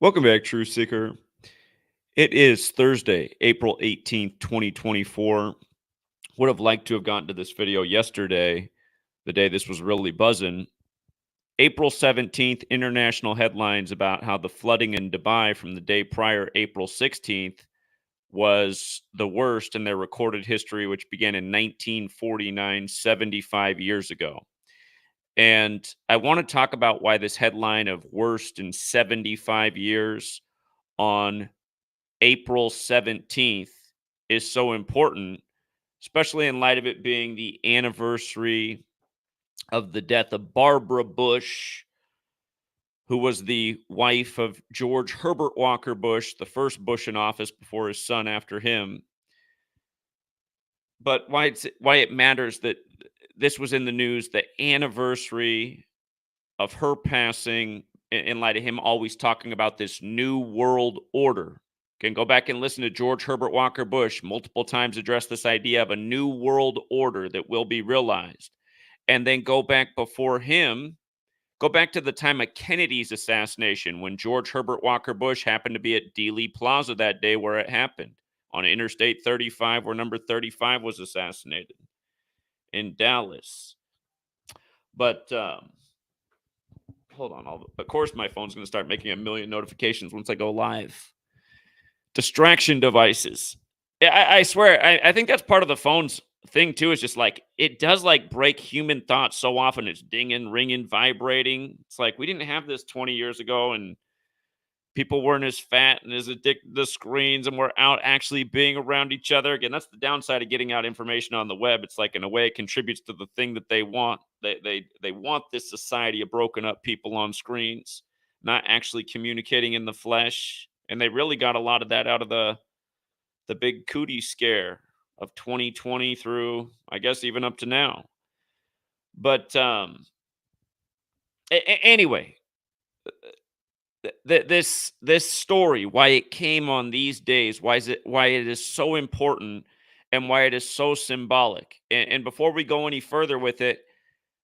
Welcome back, True Seeker. It is Thursday, April 18th, 2024. Would have liked to have gotten to this video yesterday, the day this was really buzzing. April 17th, international headlines about how the flooding in Dubai from the day prior, April 16th, was the worst in their recorded history, which began in 1949, 75 years ago. And I want to talk about why this headline of worst in 75 years on April 17th is so important, especially in light of it being the anniversary of the death of Barbara Bush, who was the wife of George Herbert Walker Bush, the first Bush in office before his son after him. But why it matters that this was in the news, the anniversary of her passing, in light of him always talking about this new world order. Can go back and listen to George Herbert Walker Bush multiple times address this idea of a new world order that will be realized. And then go back before him, go back to the time of Kennedy's assassination when George Herbert Walker Bush happened to be at Dealey Plaza that day where it happened, on Interstate 35, where number 35 was assassinated in Dallas. But hold on. Of course, my phone's going to start making a million notifications once I go live. Distraction devices. I swear, I think that's part of the phone's thing too. Is just like it does like break human thought so often. It's dinging, ringing, vibrating. It's like we didn't have this 20 years ago, and people weren't as fat and as addicted to screens, and we're out actually being around each other. Again, that's the downside of getting out information on the web. It's like in a way it contributes to the thing that they want. They want this society of broken up people on screens, not actually communicating in the flesh. And they really got a lot of that out of the big cootie scare of 2020 through, I guess, even up to now. But anyway, this story, why it came on these days, why it is so important, and why it is so symbolic. And before we go any further with it,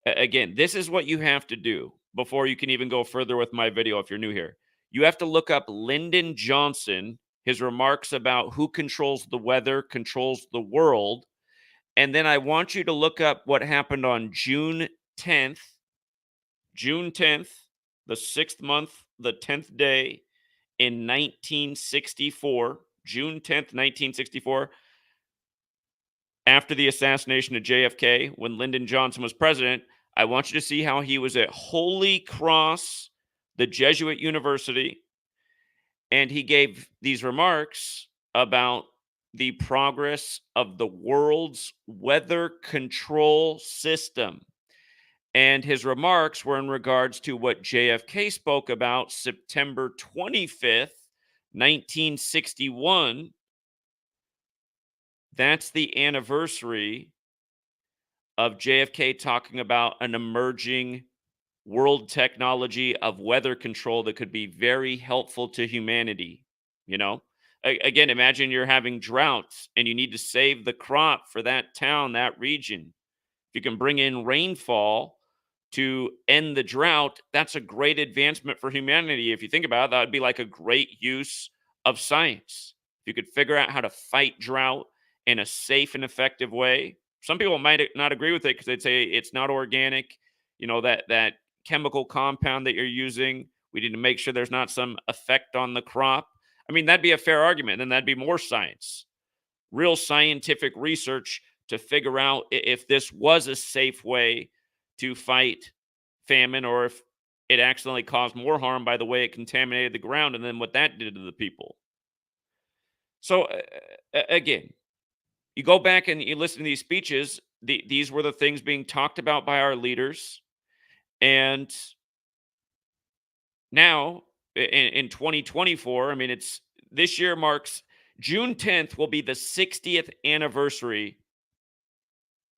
again, this is what you have to do before you can even go further with my video. If you're new here, you have to look up Lyndon Johnson, his remarks about who controls the weather, controls the world. And then I want you to look up what happened on June 10th, the 6th month, the 10th day in 1964, June 10th, 1964, after the assassination of JFK, when Lyndon Johnson was president. I want you to see how he was at Holy Cross, the Jesuit university, and he gave these remarks about the progress of the world's weather control system. And his remarks were in regards to what JFK spoke about September 25th, 1961. That's the anniversary of JFK talking about an emerging world technology of weather control that could be very helpful to humanity. You know, again, imagine you're having droughts and you need to save the crop for that town, that region. If you can bring in rainfall to end the drought, that's a great advancement for humanity. If you think about it, that would be like a great use of science. If you could figure out how to fight drought in a safe and effective way. Some people might not agree with it because they'd say it's not organic. You know, that chemical compound that you're using, we need to make sure there's not some effect on the crop. I mean, that'd be a fair argument. Then that'd be more science, real scientific research to figure out if this was a safe way to fight famine, or if it accidentally caused more harm by the way it contaminated the ground and then what that did to the people. So again, you go back and you listen to these speeches, these were the things being talked about by our leaders. And now in 2024, I mean, this year marks June 10th will be the 60th anniversary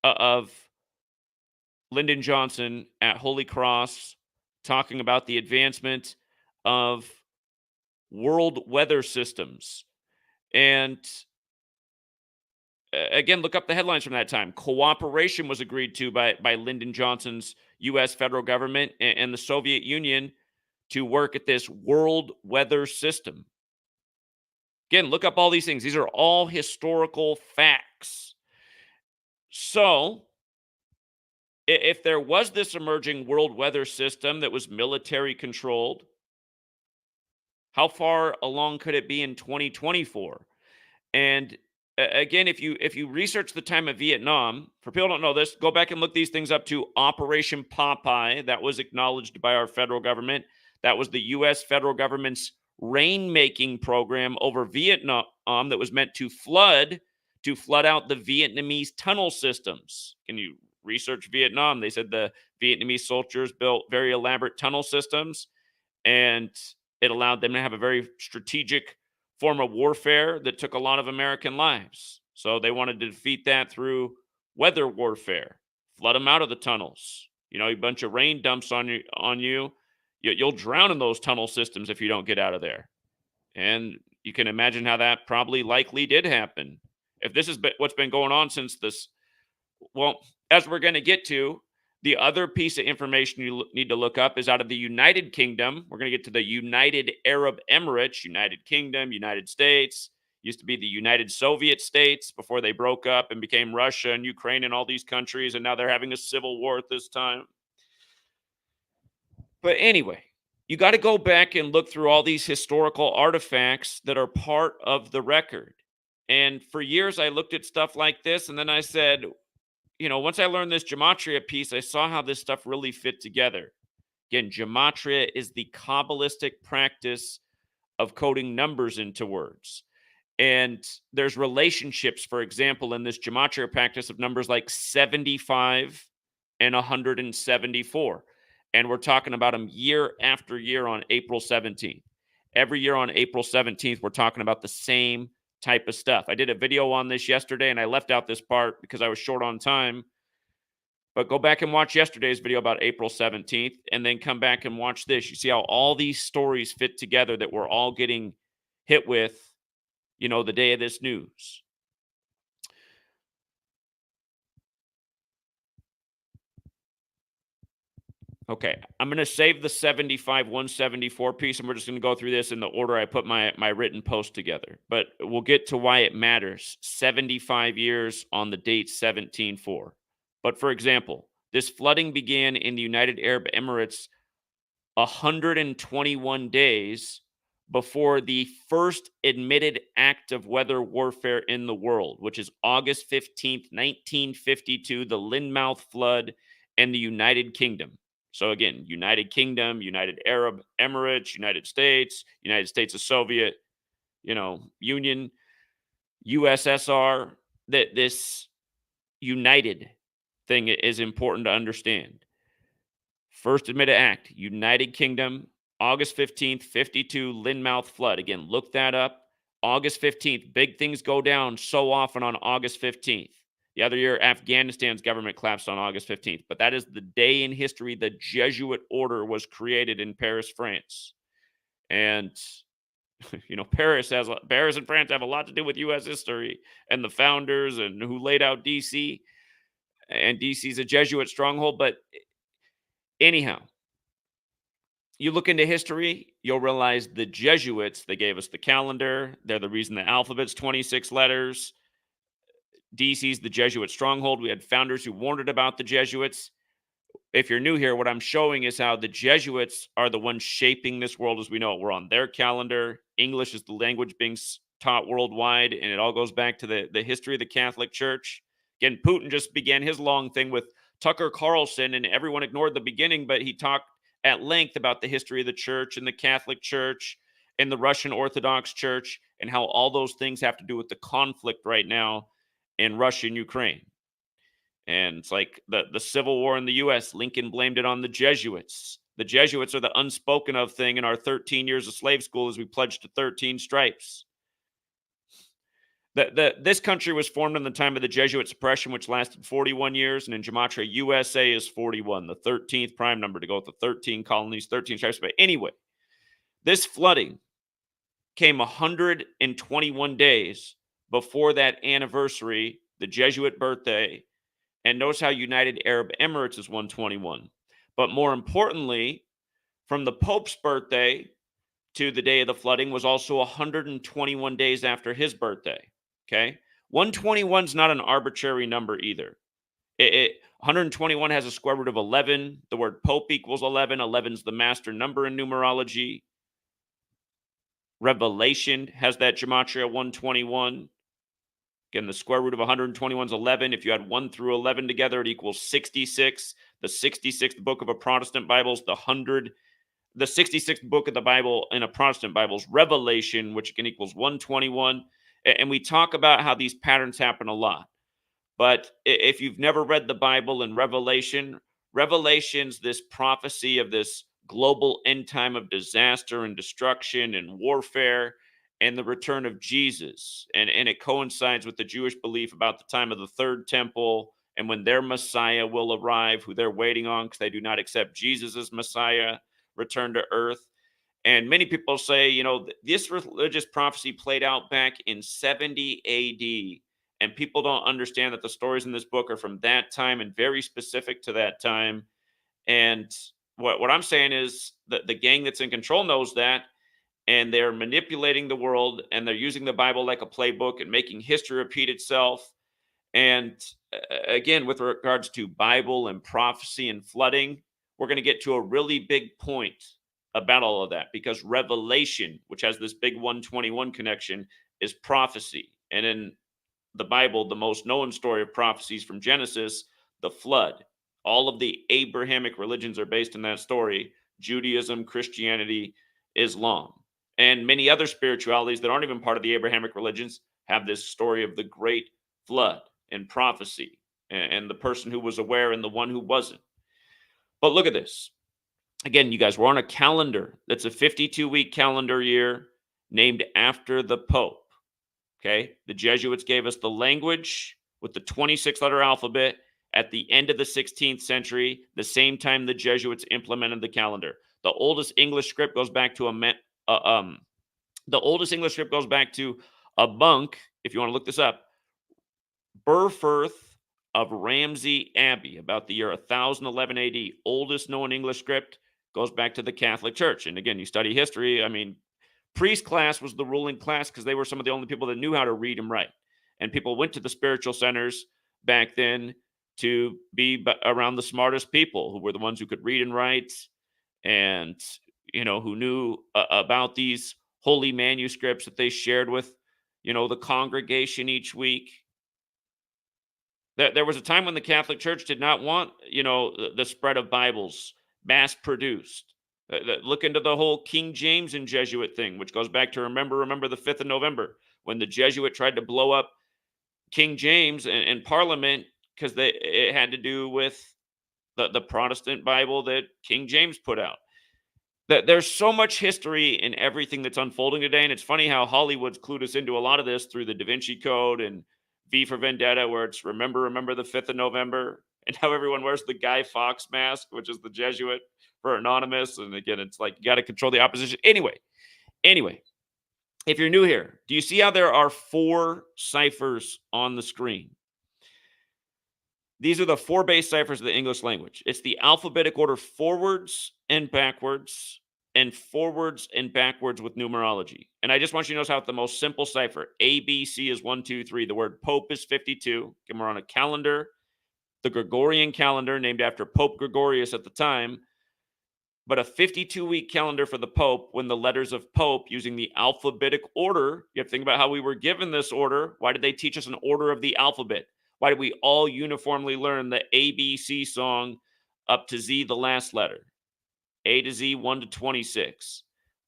of Lyndon Johnson at Holy Cross talking about the advancement of world weather systems. And again, look up the headlines from that time. Cooperation was agreed to by Lyndon Johnson's U.S. federal government and the Soviet Union to work at this world weather system. Again, look up all these things. These are all historical facts. So, if there was this emerging world weather system that was military controlled, how far along could it be in 2024? And again, if you research the time of Vietnam, for people who don't know this, go back and look these things up to Operation Popeye. That was acknowledged by our federal government. That was the U.S. federal government's rainmaking program over Vietnam that was meant to flood out the Vietnamese tunnel systems. Can you research Vietnam? They said the Vietnamese soldiers built very elaborate tunnel systems, and it allowed them to have a very strategic form of warfare that took a lot of American lives. So they wanted to defeat that through weather warfare, flood them out of the tunnels. You know, a bunch of rain dumps on you, you'll drown in those tunnel systems if you don't get out of there. And you can imagine how that probably likely did happen. If this is what's been going on since this, well, as we're going to get to, the other piece of information you need to look up is out of the United Kingdom. We're going to get to the United Arab Emirates, United Kingdom, United States. Used to be the United Soviet States before they broke up and became Russia and Ukraine and all these countries. And now they're having a civil war at this time. But anyway, you got to go back and look through all these historical artifacts that are part of the record. And for years, I looked at stuff like this, and then I said, you know, once I learned this Gematria piece, I saw how this stuff really fit together. Again, Gematria is the Kabbalistic practice of coding numbers into words. And there's relationships, for example, in this Gematria practice of numbers like 75 and 174. And we're talking about them year after year on April 17th. Every year on April 17th, we're talking about the same type of stuff. I did a video on this yesterday, and I left out this part because I was short on time. But go back and watch yesterday's video about April 17th, and then come back and watch this. You see how all these stories fit together that we're all getting hit with, you know, the day of this news. Okay, I'm going to save the 75, 174 piece, and we're just going to go through this in the order I put my written post together. But we'll get to why it matters. 75 years on the date 17/4. But for example, this flooding began in the United Arab Emirates 121 days before the first admitted act of weather warfare in the world, which is August 15th, 1952, the Lynmouth flood in the United Kingdom. So again, United Kingdom, United Arab Emirates, United States of Soviet, Union, USSR, that this united thing is important to understand. First admitted act, United Kingdom, August 15th, 52, Lynmouth flood. Again, look that up. August 15th, big things go down so often on August 15th. The other year, Afghanistan's government collapsed on August 15th. But that is the day in history the Jesuit order was created in Paris, France. And, Paris and France have a lot to do with U.S. history and the founders and who laid out D.C. And D.C. is a Jesuit stronghold. But anyhow, you look into history, you'll realize the Jesuits, they gave us the calendar. They're the reason the alphabet's 26 letters. DC's the Jesuit stronghold. We had founders who warned about the Jesuits. If you're new here, what I'm showing is how the Jesuits are the ones shaping this world as we know it. We're on their calendar. English is the language being taught worldwide, and it all goes back to the history of the Catholic Church. Again, Putin just began his long thing with Tucker Carlson, and everyone ignored the beginning, but he talked at length about the history of the church and the Catholic Church and the Russian Orthodox Church and how all those things have to do with the conflict right now in Russia and Ukraine. And it's like the Civil War in the U.S., Lincoln blamed it on the Jesuits. The Jesuits are the unspoken of thing in our 13 years of slave school as we pledged to 13 stripes. This country was formed in the time of the Jesuit suppression, which lasted 41 years, and in Gematria, USA is 41, the 13th prime number to go with the 13 colonies, 13 stripes. But anyway, this flooding came 121 days before that anniversary, the Jesuit birthday, and notice how United Arab Emirates is 121. But more importantly, From the Pope's birthday to the day of the flooding was also 121 days after his birthday. Okay. 121 is not an arbitrary number either. 121 has a square root of 11. The word Pope equals 11. 11 is the master number in numerology. Revelation has that Gematria 121. Again, the square root of 121 is 11. If you add 1 through 11 together, it equals 66. The 66th book of a Protestant Bible is the 66th book of the Bible in a Protestant Bible is Revelation, which again equals 121. And we talk about how these patterns happen a lot. But if you've never read the Bible in Revelation's this prophecy of this global end time of disaster and destruction and warfare and the return of Jesus. And it coincides with the Jewish belief about the time of the third temple and when their Messiah will arrive, who they're waiting on because they do not accept Jesus as Messiah, return to earth. And many people say, this religious prophecy played out back in 70 AD. And people don't understand that the stories in this book are from that time and very specific to that time. And what I'm saying is that the gang that's in control knows that, and they're manipulating the world, and they're using the Bible like a playbook and making history repeat itself. And again, with regards to Bible and prophecy and flooding, we're going to get to a really big point about all of that, because Revelation, which has this big 121 connection, is prophecy. And in the Bible, the most known story of prophecies from Genesis, the flood. All of the Abrahamic religions are based in that story: Judaism, Christianity, Islam, and many other spiritualities that aren't even part of the Abrahamic religions have this story of the great flood and prophecy, and the person who was aware and the one who wasn't. But look at this. Again, you guys, we're on a calendar that's a 52-week calendar year named after the Pope. Okay, the Jesuits gave us the language with the 26-letter alphabet at the end of the 16th century, the same time the Jesuits implemented the calendar. The oldest English script goes back to a monk, if you want to look this up, Burfirth of Ramsey Abbey, about the year 1011 AD. Oldest known English script goes back to the Catholic Church. And again, you study history, priest class was the ruling class because they were some of the only people that knew how to read and write. And people went to the spiritual centers back then to be around the smartest people, who were the ones who could read and write, and who knew about these holy manuscripts that they shared with the congregation each week. There was a time when the Catholic Church did not want the spread of Bibles mass produced. Look into the whole King James and Jesuit thing, which goes back to remember the 5th of November, when the Jesuit tried to blow up King James and Parliament because it had to do with the Protestant Bible that King James put out. There's so much history in everything that's unfolding today, and it's funny how Hollywood's clued us into a lot of this through the Da Vinci Code and V for Vendetta, where it's remember the 5th of November, and how everyone wears the Guy Fawkes mask, which is the Jesuit for anonymous. And again, it's like you got to control the opposition. Anyway, if you're new here, do you see how there are 4 ciphers on the screen? These are the 4 base ciphers of the English language. It's the alphabetic order forwards and backwards with numerology. And I just want you to notice how it's the most simple cipher. A, B, C is 1, 2, 3. The word Pope is 52. And we're on a calendar, the Gregorian calendar, named after Pope Gregorius at the time. But a 52-week calendar for the Pope, when the letters of Pope, using the alphabetic order, you have to think about how we were given this order. Why did they teach us an order of the alphabet? Why did we all uniformly learn the ABC song up to Z, the last letter? A to Z, 1 to 26.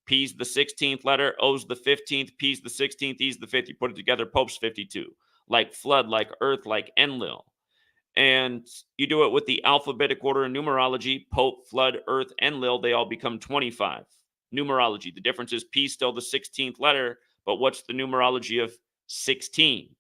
P's the 16th letter, O's the 15th, P's the 16th, E's the 5th. You put it together, Pope's 52. Like flood, like earth, like Enlil. And you do it with the alphabetic order in numerology: Pope, flood, earth, Enlil. They all become 25. Numerology, the difference is P still the 16th letter, but what's the numerology of 16?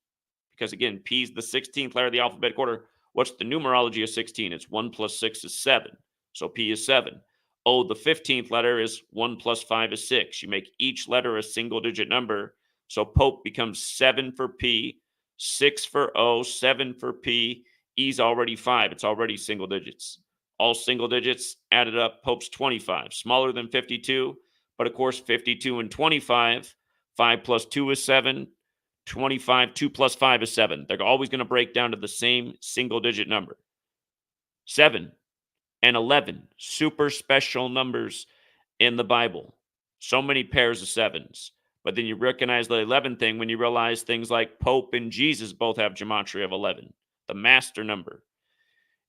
Because again, P is the 16th letter of the alphabetic order. What's the numerology of 16? It's 1 plus 6 is 7. So P is 7. O, the 15th letter, is 1 plus 5 is 6. You make each letter a single digit number. So Pope becomes 7 for P, 6 for O, 7 for P. E's already 5. It's already single digits. All single digits added up, Pope's 25. Smaller than 52, but of course 52 and 25. 5 plus 2 is 7. 25, 2 plus 5 is 7. They're always going to break down to the same single digit number. 7 and 11, super special numbers in the Bible. So many pairs of sevens. But then you recognize the 11 thing when you realize things like Pope and Jesus both have gematria of 11, the master number.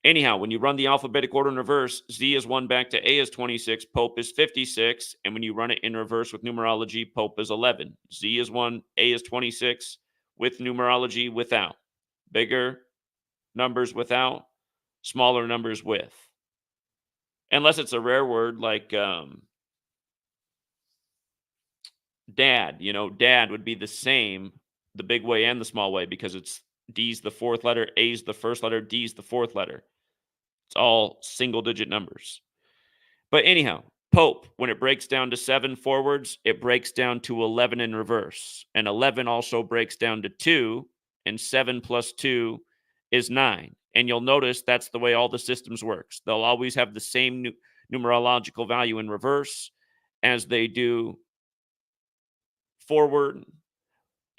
Anyhow, when you run the alphabetic order in reverse, Z is 1 back to A is 26, Pope is 56, and when you run it in reverse with numerology, Pope is 11. Z is 1, A is 26, with numerology without. Bigger numbers without, smaller numbers with. Unless it's a rare word like dad. Dad would be the same, the big way and the small way, because it's D's the fourth letter, A's the first letter, D's the fourth letter. It's all single digit numbers. But anyhow, Pope, when it breaks down to 7 forwards, it breaks down to 11 in reverse. And 11 also breaks down to 2, and 7 plus 2 is 9. And you'll notice that's the way all the systems works. They'll always have the same numerological value in reverse as they do forward.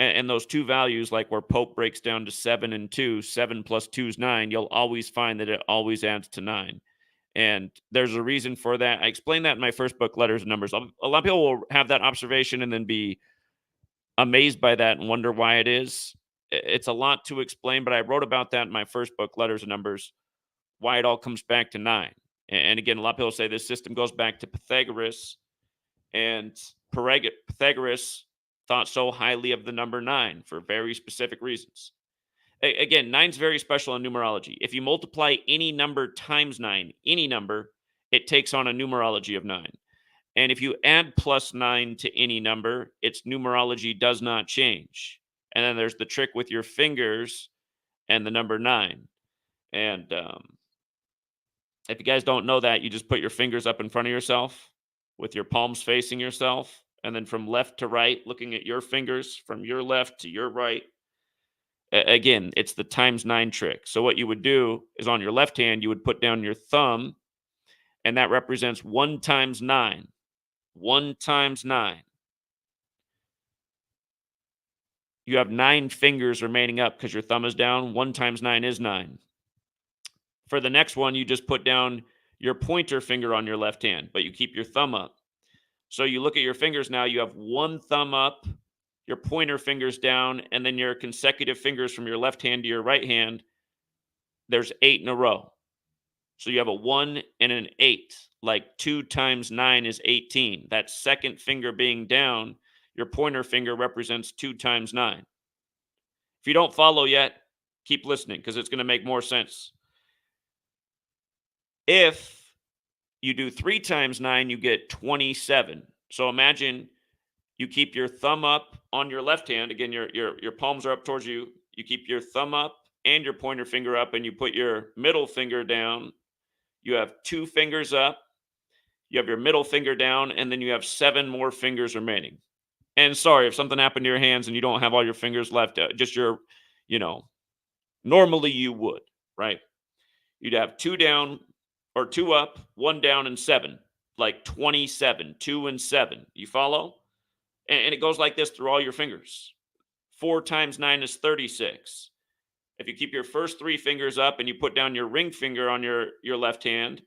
And those two values, like where Pope breaks down to 7 and 2, 7 plus 2 is 9, you'll always find that it always adds to 9. And there's a reason for that. I explained that in my first book, Letters and Numbers. A lot of people will have that observation and then be amazed by that and wonder why it is. It's a lot to explain, but I wrote about that in my first book, Letters and Numbers, why it all comes back to 9. And again, a lot of people say this system goes back to Pythagoras, and Pythagoras thought so highly of the number 9 for very specific reasons. Again, 9's very special in numerology. If you multiply any number times 9, any number, it takes on a numerology of 9. And if you add plus 9 to any number, its numerology does not change. And then there's the trick with your fingers and the number 9. And if you guys don't know that, you just put your fingers up in front of yourself with your palms facing yourself. And then from left to right, looking at your fingers from your left to your right. Again, it's the times 9 trick. So what you would do is on your left hand, you would put down your thumb, and that represents 1 times 9. 1 times 9. You have 9 fingers remaining up because your thumb is down. 1 times 9 is 9. For the next one, you just put down your pointer finger on your left hand, but you keep your thumb up. So you look at your fingers now, you have 1 thumb up, your pointer fingers down, and then your consecutive fingers from your left hand to your right hand. There's 8 in a row. So you have a 1 and an 8, like 2 times 9 is 18. That second finger being down, your pointer finger represents 2 times 9. If you don't follow yet, keep listening because it's going to make more sense. If you do 3 times 9, you get 27. So imagine you keep your thumb up on your left hand. Again, your palms are up towards you. You keep your thumb up and your pointer finger up, and you put your middle finger down. You have 2 fingers up. You have your middle finger down, and then you have 7 more fingers remaining. And sorry, if something happened to your hands and you don't have all your fingers left, just your, normally you would, right? You'd have 2 down or 2 up, 1 down, and 7, like 27, 2 and 7. You follow? And it goes like this through all your fingers. 4 times 9 is 36. If you keep your first 3 fingers up and you put down your ring finger on your left hand,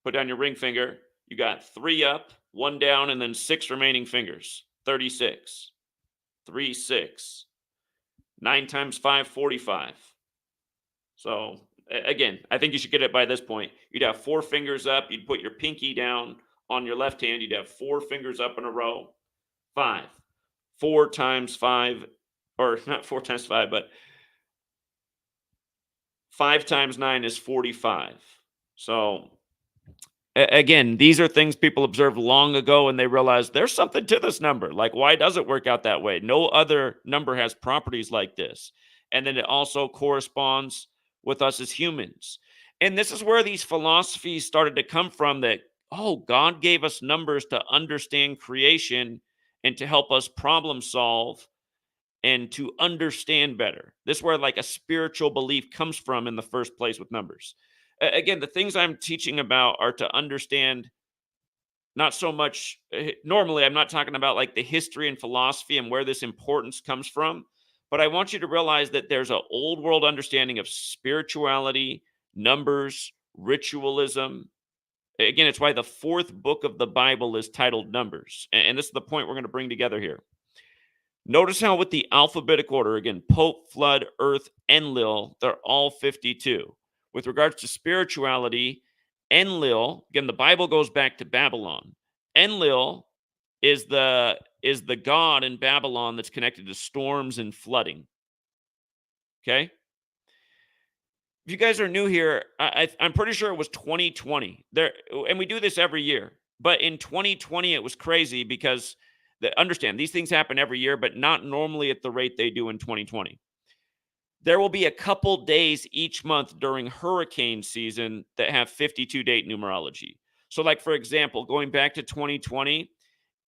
put down your ring finger, you got 3 up, 1 down, and then 6 remaining fingers. 36. 3, 6. 9 times 5, 45. So, again, I think you should get it by this point. You'd have 4 fingers up. You'd put your pinky down on your left hand. You'd have 4 fingers up in a row. 5. 4 times 5, or not 4 times 5, but 5 times 9 is 45. So, again, these are things people observed long ago, and they realized there's something to this number. Like, why does it work out that way? No other number has properties like this. And then it also corresponds with us as humans. And this is where these philosophies started to come from, that, God gave us numbers to understand creation and to help us problem solve and to understand better. This is where like a spiritual belief comes from in the first place with numbers. Again, the things I'm teaching about are to understand not so much. Normally, I'm not talking about like the history and philosophy and where this importance comes from, but I want you to realize that there's an old world understanding of spirituality, numbers, ritualism. Again, it's why the fourth book of the Bible is titled Numbers. And this is the point we're going to bring together here. Notice how, with the alphabetic order, again, Pope, Flood, Earth, Enlil, they're all 52. With regards to spirituality, Enlil, again, the Bible goes back to Babylon. Enlil is the god in Babylon that's connected to storms and flooding. Okay? If you guys are new here, I'm pretty sure it was 2020. And we do this every year. But in 2020, it was crazy because understand these things happen every year, but not normally at the rate they do in 2020. There will be a couple days each month during hurricane season that have 52 date numerology. So, like for example, going back to 2020,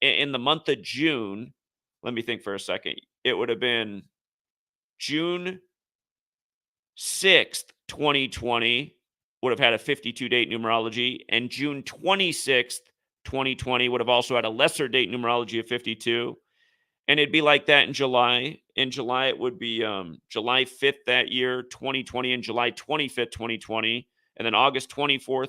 in the month of June, let me think for a second. It would have been June 6th, 2020 would have had a 52 date numerology, and June 26th, 2020 would have also had a lesser date numerology of 52. And it'd be like that in July. In July, it would be July 5th that year, 2020, and July 25th, 2020, and then August 24th.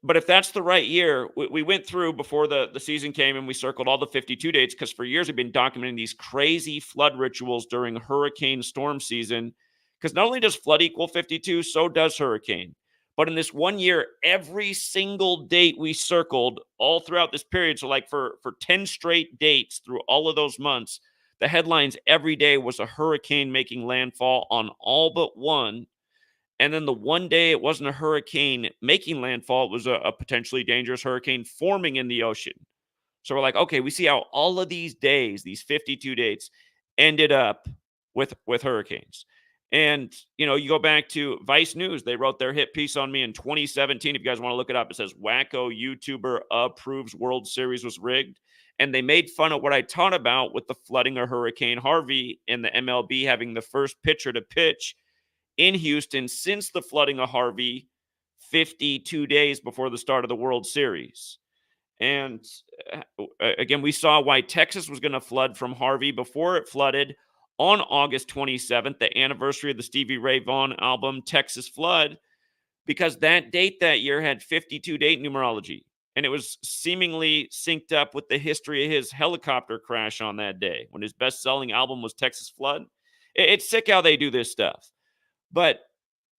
But if that's the right year, we went through before the season came and we circled all the 52 dates because for years we've been documenting these crazy flood rituals during hurricane storm season. Because not only does flood equal 52, so does hurricane. But in this one year, every single date we circled all throughout this period, so like for 10 straight dates through all of those months, the headlines every day was a hurricane making landfall on all but one. And then the one day it wasn't a hurricane making landfall, it was a potentially dangerous hurricane forming in the ocean. So we're like, okay, we see how all of these days, these 52 dates, ended up with hurricanes. And you go back to Vice News, they wrote their hit piece on me in 2017. If you guys want to look it up, it says wacko YouTuber approves World Series was rigged. And they made fun of what I taught about with the flooding of Hurricane Harvey and the MLB having the first pitcher to pitch in Houston since the flooding of Harvey 52 days before the start of the World Series. And again, we saw why Texas was going to flood from Harvey before it flooded on August 27th, the anniversary of the Stevie Ray Vaughan album, Texas Flood, because that date that year had 52 date numerology. And it was seemingly synced up with the history of his helicopter crash on that day when his best-selling album was Texas Flood. It's sick how they do this stuff. But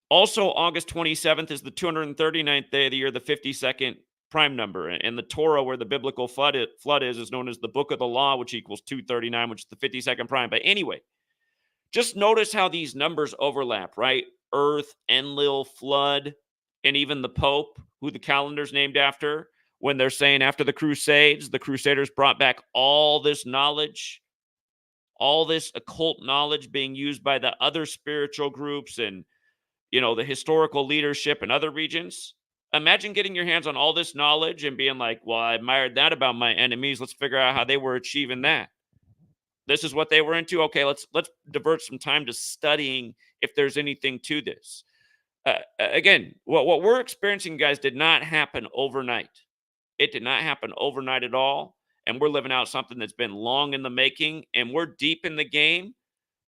also August 27th is the 239th day of the year, the 52nd prime number. And the Torah, where the biblical flood is known as the Book of the Law, which equals 239, which is the 52nd prime. But anyway, just notice how these numbers overlap, right? Earth, Enlil, flood, and even the Pope, who the calendar's named after, when they're saying after the Crusades, the Crusaders brought back all this knowledge, all this occult knowledge being used by the other spiritual groups and the historical leadership in other regions. Imagine getting your hands on all this knowledge and being like, well, I admired that about my enemies. Let's figure out how they were achieving that. This is what they were into. Okay, let's divert some time to studying if there's anything to this. Again, what we're experiencing, guys, did not happen overnight. It did not happen overnight at all. And we're living out something that's been long in the making, and we're deep in the game.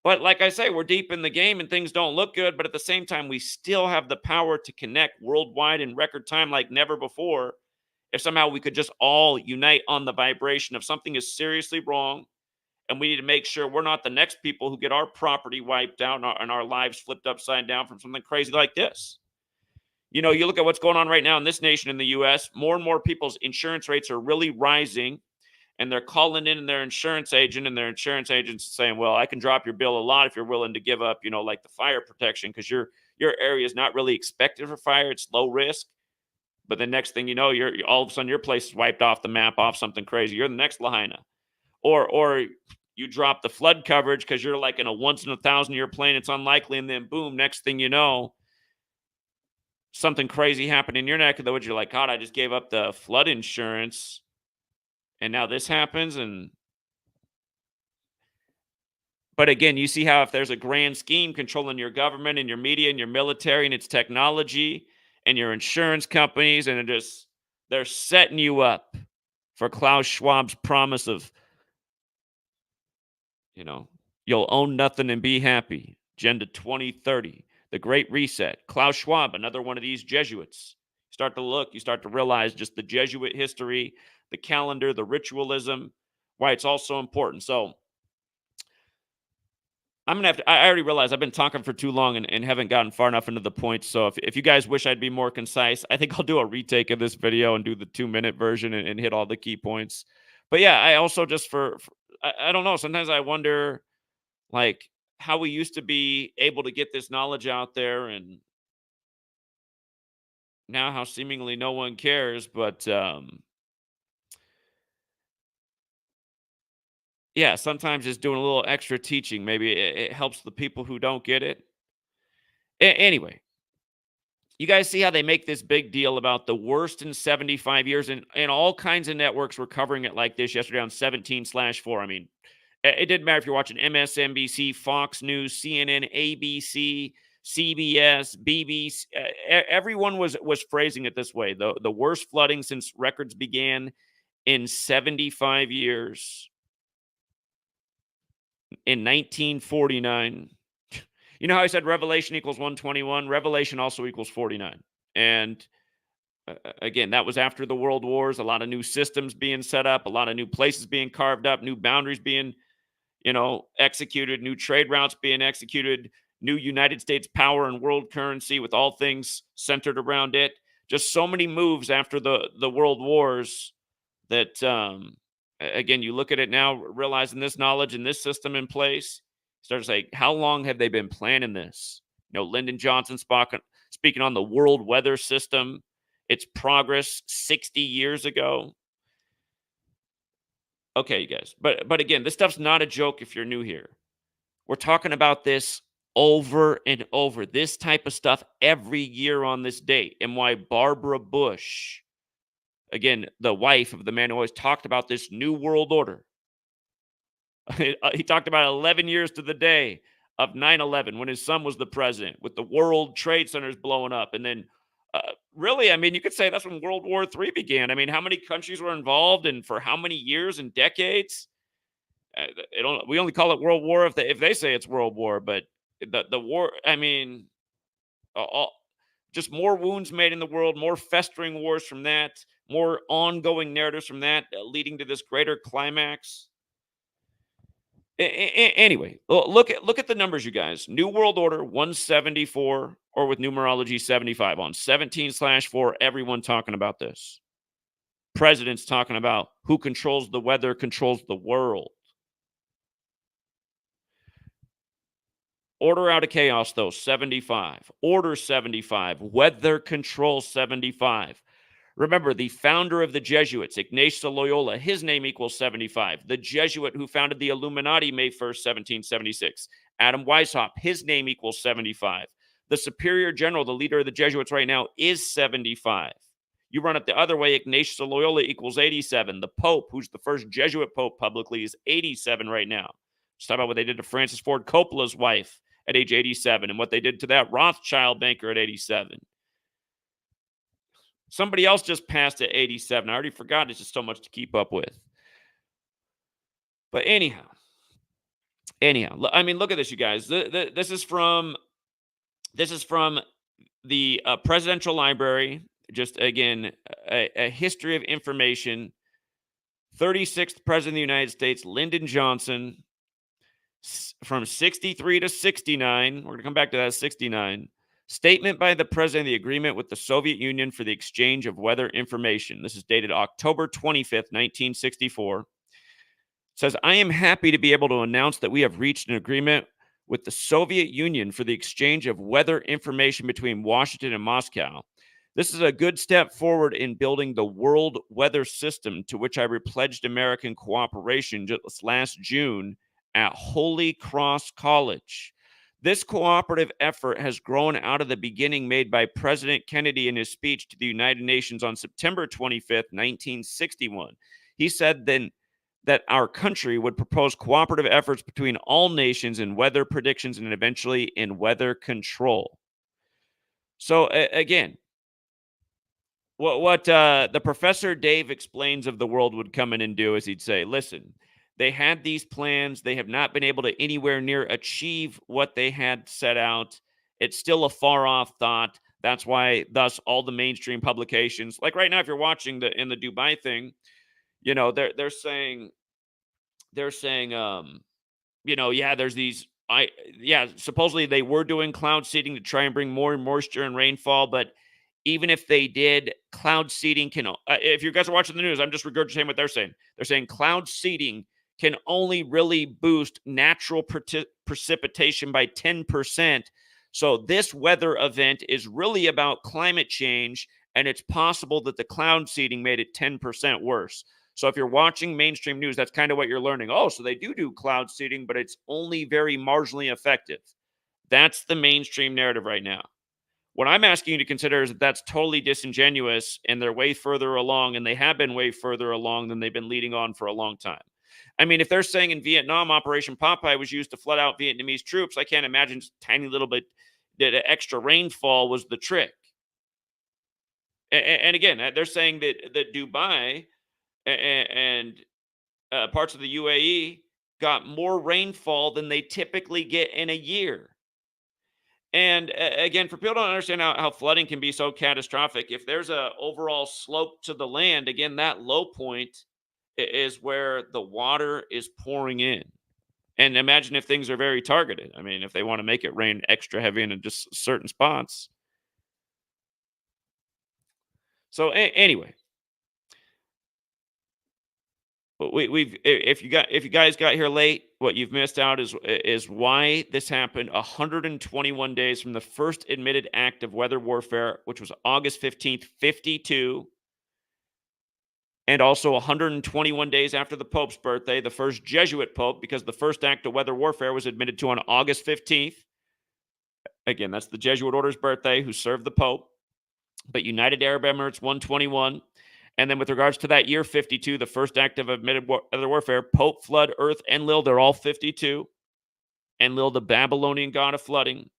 But like I say, we're deep in the game and things don't look good. But at the same time, we still have the power to connect worldwide in record time like never before. If somehow we could just all unite on the vibration of something is seriously wrong, and we need to make sure we're not the next people who get our property wiped out and our lives flipped upside down from something crazy like this. You look at what's going on right now in this nation, in the U.S., more and more people's insurance rates are really rising. And they're calling in their insurance agent, and their insurance agent's saying, well, I can drop your bill a lot if you're willing to give up, like the fire protection, because your area is not really expected for fire. It's low risk. But the next thing you know, you're all of a sudden your place is wiped off the map, off something crazy. You're the next Lahaina. Or you drop the flood coverage because you're like in a once in a 1,000-year plane. It's unlikely. And then boom, next thing you know, something crazy happened in your neck of the woods. You're like, God, I just gave up the flood insurance. And now this happens. But again, you see how if there's a grand scheme controlling your government and your media and your military and its technology and your insurance companies, and they're setting you up for Klaus Schwab's promise of, you know, you'll own nothing and be happy. Agenda 2030, the Great Reset. Klaus Schwab, another one of these Jesuits. Start to look, you start to realize just the Jesuit history, the calendar, the ritualism, why it's all so important. So I'm gonna have to. I already realized I've been talking for too long and haven't gotten far enough into the points. So if you guys wish I'd be more concise, I think I'll do a retake of this video and do the 2-minute version and hit all the key points. But yeah, I also just I don't know. Sometimes I wonder like how we used to be able to get this knowledge out there, and now how seemingly no one cares. But yeah, sometimes just doing a little extra teaching, maybe it helps the people who don't get it. Anyway, you guys see how they make this big deal about the worst in 75 years, and all kinds of networks were covering it like this yesterday on 17/4. I mean, it didn't matter if you're watching MSNBC, Fox News, CNN, ABC, CBS, BBC. Everyone was phrasing it this way: the worst flooding since records began in 75 years in 1949. You know how I said Revelation equals 121? Revelation also equals 49. And again, that was after the world wars, a lot of new systems being set up, a lot of new places being carved up, new boundaries being, executed, new trade routes being executed, new United States power and world currency with all things centered around it. Just so many moves after the world wars that, again, you look at it now, realizing this knowledge and this system in place, start to say, how long have they been planning this? Lyndon Johnson speaking on the world weather system, its progress 60 years ago. Okay, you guys. But again, this stuff's not a joke if you're new here. We're talking about this over and over. This type of stuff every year on this date. And why Barbara Bush, again, the wife of the man who always talked about this new world order, he talked about 11 years to the day of 9/11 when his son was the president, with the World Trade Centers blowing up. And then really, I mean, you could say that's when World War III began. I mean, how many countries were involved and for how many years and decades? We only call it World War if they say it's World War, but the war, I mean, all, just more wounds made in the world, more festering wars from that, more ongoing narratives from that, leading to this greater climax. Anyway, look at the numbers, you guys. New World Order 174, or with numerology 75 on 17/4. Everyone talking about this. Presidents talking about who controls the weather controls the world. Order out of chaos, though, 75. Order 75. Weather control 75. Remember, the founder of the Jesuits, Ignatius of Loyola, his name equals 75. The Jesuit who founded the Illuminati May 1st, 1776. Adam Weishaupt, his name equals 75. The Superior General, the leader of the Jesuits right now, is 75. You run it the other way, Ignatius of Loyola equals 87. The Pope, who's the first Jesuit Pope publicly, is 87 right now. Just talk about what they did to Francis Ford Coppola's wife at age 87 and what they did to that Rothschild banker at 87. Somebody else just passed at 87. I already forgot. It's just so much to keep up with. But anyhow, I mean, look at this, you guys. This is from the Presidential Library. Just again, a history of information. 36th President of the United States, Lyndon Johnson, from 63 to 69. We're going to come back to that 69. Statement by the President of the Agreement with the Soviet Union for the Exchange of Weather Information. This is dated October 25th, 1964. It says, I am happy to be able to announce that we have reached an agreement with the Soviet Union for the exchange of weather information between Washington and Moscow. This is a good step forward in building the world weather system to which I pledged American cooperation just last June at Holy Cross College. This cooperative effort has grown out of the beginning made by President Kennedy in his speech to the United Nations on September 25th, 1961. He said then that our country would propose cooperative efforts between all nations in weather predictions and eventually in weather control. So again, what the Professor Dave explains of the world would come in and do is he'd say, listen, they had these plans. They have not been able to anywhere near achieve what they had set out. It's still a far off thought. That's why, thus, all the mainstream publications, like right now, if you're watching the Dubai thing, they're saying, yeah, there's these. Supposedly they were doing cloud seeding to try and bring more moisture and rainfall, but even if they did, cloud seeding can. If you guys are watching the news, I'm just regurgitating what they're saying. They're saying cloud seeding can only really boost natural precipitation by 10%. So this weather event is really about climate change, and it's possible that the cloud seeding made it 10% worse. So if you're watching mainstream news, that's kind of what you're learning. Oh, so they do cloud seeding, but it's only very marginally effective. That's the mainstream narrative right now. What I'm asking you to consider is that that's totally disingenuous, and they're way further along, and they have been way further along than they've been leading on for a long time. I mean, if they're saying in Vietnam, Operation Popeye was used to flood out Vietnamese troops, I can't imagine just a tiny little bit that extra rainfall was the trick. And again, they're saying that Dubai and parts of the UAE got more rainfall than they typically get in a year. And again, for people who don't understand how flooding can be so catastrophic, if there's a overall slope to the land, again, that low point is where the water is pouring in. And imagine if things are very targeted. I mean, if they want to make it rain extra heavy in just certain spots. So anyway, if you guys got here late, what you've missed out is why this happened 121 days from the first admitted act of weather warfare, which was August 15th, 52, and also 121 days after the Pope's birthday, the first Jesuit Pope, because the first act of weather warfare was admitted to on August 15th. Again, that's the Jesuit order's birthday, who served the Pope. But United Arab Emirates, 121. And then with regards to that year, 52, the first act of admitted weather warfare, Pope, flood, earth, Enlil, they're all 52. Enlil, the Babylonian god of flooding.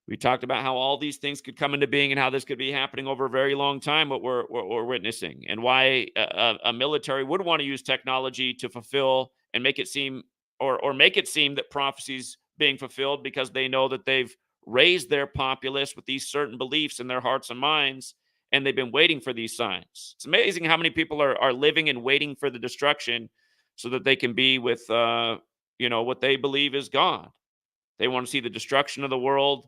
We talked about how all these things could come into being and how this could be happening over a very long time, what we're witnessing, and why a military would want to use technology to fulfill and make it seem or make it seem that prophecy's being fulfilled, because they know that they've raised their populace with these certain beliefs in their hearts and minds, and they've been waiting for these signs. It's amazing how many people are living and waiting for the destruction so that they can be with what they believe is God. They want to see the destruction of the world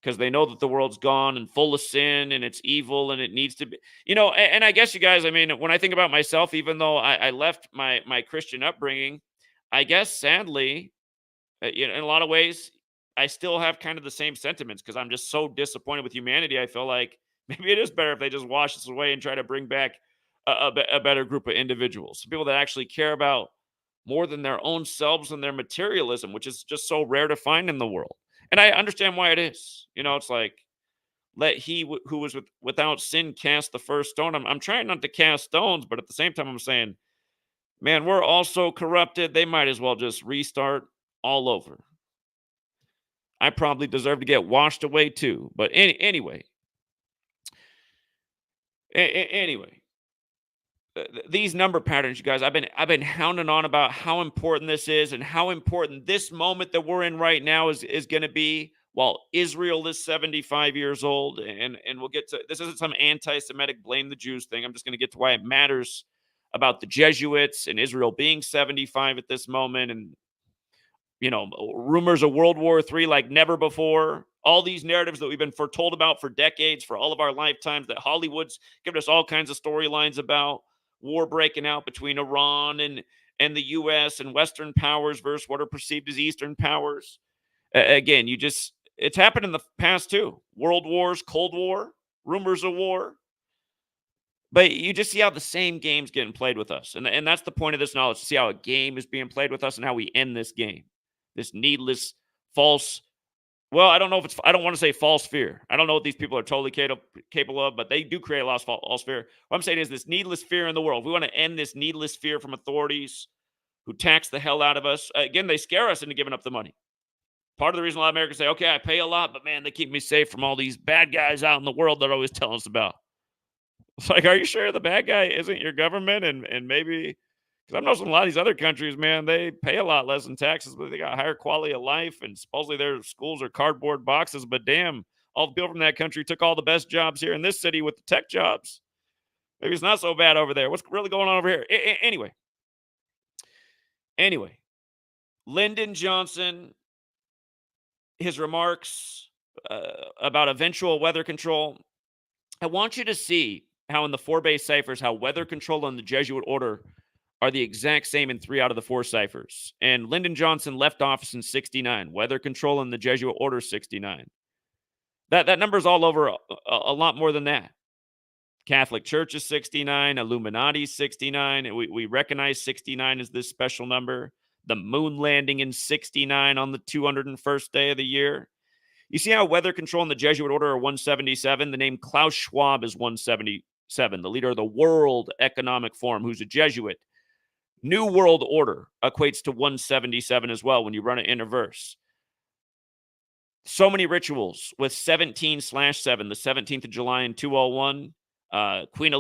because they know that the world's gone and full of sin and it's evil and it needs to be, and I guess you guys, I mean, when I think about myself, even though I left my Christian upbringing, I guess sadly, in a lot of ways, I still have kind of the same sentiments because I'm just so disappointed with humanity. I feel like maybe it is better if they just wash this away and try to bring back a better group of individuals, people that actually care about more than their own selves and their materialism, which is just so rare to find in the world. And I understand why it is. It's like, let he who was without sin cast the first stone. I'm trying not to cast stones, but at the same time, I'm saying, man, we're all so corrupted. They might as well just restart all over. I probably deserve to get washed away too. But anyway, these number patterns, you guys, I've been hounding on about how important this is and how important this moment that we're in right now is going to be while Israel is 75 years old. And we'll get to this. Isn't some anti-Semitic blame the Jews thing. I'm just going to get to why it matters about the Jesuits and Israel being 75 at this moment, and rumors of World War III like never before. All these narratives that we've been foretold about for decades, for all of our lifetimes, that Hollywood's given us all kinds of storylines about. War breaking out between Iran and the U.S. and Western powers versus what are perceived as Eastern powers. Again, it's happened in the past too. World wars, Cold War, rumors of war. But you just see how the same game's getting played with us. And that's the point of this knowledge, to see how a game is being played with us and how we end this game. This needless, false, Well, I don't know if it's I don't wanna say false fear. I don't know what these people are totally capable of, but they do create a lot of false fear. What I'm saying is this needless fear in the world. We wanna end this needless fear from authorities who tax the hell out of us. Again, they scare us into giving up the money. Part of the reason a lot of Americans say, "Okay, I pay a lot, but man, they keep me safe from all these bad guys out in the world that always tell us about." It's like, are you sure the bad guy isn't your government? And maybe because I'm noticing a lot of these other countries, man, they pay a lot less in taxes, but they got higher quality of life, and supposedly their schools are cardboard boxes. But damn, all the people from that country took all the best jobs here in this city with the tech jobs. Maybe it's not so bad over there. What's really going on over here? Anyway, Lyndon Johnson, his remarks about eventual weather control. I want you to see how in the 4 base ciphers, how weather control and the Jesuit order are the exact same in 3 out of the 4 ciphers. And Lyndon Johnson left office in 69. Weather control and the Jesuit order 69. That number is all over a lot more than that. Catholic Church is 69. Illuminati is 69. And we recognize 69 as this special number. The moon landing in 69 on the 201st day of the year. You see how weather control and the Jesuit order are 177? The name Klaus Schwab is 177, the leader of the World Economic Forum, who's a Jesuit. New World Order equates to 177 as well when you run it in reverse. So many rituals with 17/7, the 17th of July in 201. Catherine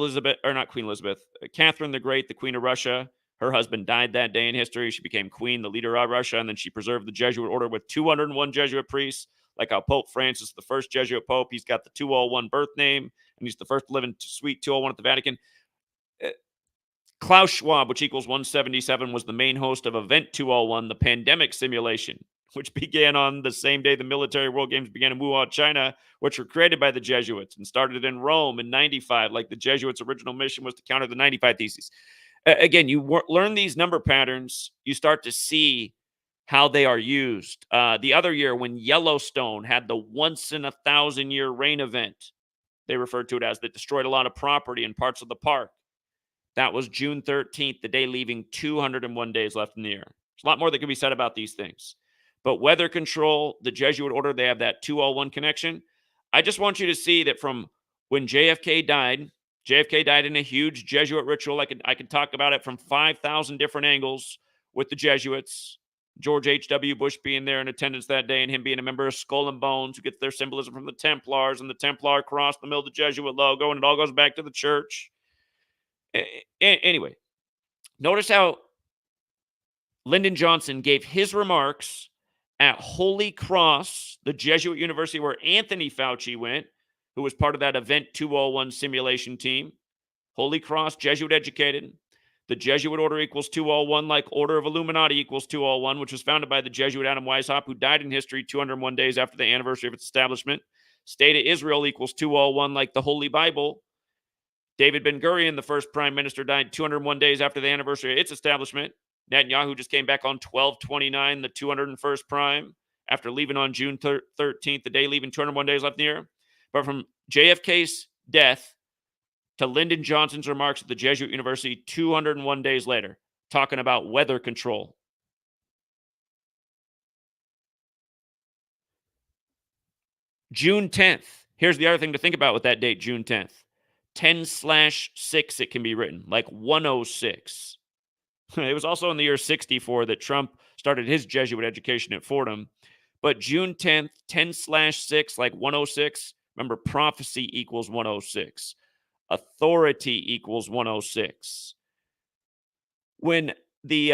the Great, the Queen of Russia. Her husband died that day in history. She became queen, the leader of Russia, and then she preserved the Jesuit order with 201 Jesuit priests. Like how Pope Francis, the first Jesuit Pope, he's got the 201 birth name, and he's the first to live in Suite 201 at the Vatican. Klaus Schwab, which equals 177, was the main host of Event 201, the pandemic simulation, which began on the same day the military World Games began in Wuhan, China, which were created by the Jesuits and started in Rome in 95, like the Jesuits' original mission was to counter the 95 Theses. Again, you learn these number patterns, you start to see how they are used. The other year, when Yellowstone had the once-in-a-thousand-year rain event, they referred to it as, that destroyed a lot of property in parts of the park. That was June 13th, the day leaving 201 days left in the year. There's a lot more that can be said about these things. But weather control, the Jesuit order, they have that 201 connection. I just want you to see that from when JFK died in a huge Jesuit ritual. I could talk about it from 5,000 different angles with the Jesuits. George H.W. Bush being there in attendance that day and him being a member of Skull and Bones, who gets their symbolism from the Templars and the Templar cross, the middle of the Jesuit logo, and it all goes back to the church. Anyway, notice how Lyndon Johnson gave his remarks at Holy Cross, the Jesuit university where Anthony Fauci went, who was part of that Event 201 simulation team. Holy Cross, Jesuit educated. The Jesuit order equals 201, like Order of Illuminati equals 201, which was founded by the Jesuit Adam Weishaupt, who died in history 201 days after the anniversary of its establishment. State of Israel equals 201, like the Holy Bible. David Ben-Gurion, the first prime minister, died 201 days after the anniversary of its establishment. Netanyahu just came back on 12/29, the 201st prime, after leaving on June 13th, the day leaving 201 days left in the year. But from JFK's death to Lyndon Johnson's remarks at the Jesuit University 201 days later, talking about weather control. June 10th. Here's the other thing to think about with that date, June 10th. 10/6, it can be written, like 106. It was also in the year 64 that Trump started his Jesuit education at Fordham. But June 10th, 10/6, like 106. Remember, prophecy equals 106. Authority equals 106. When the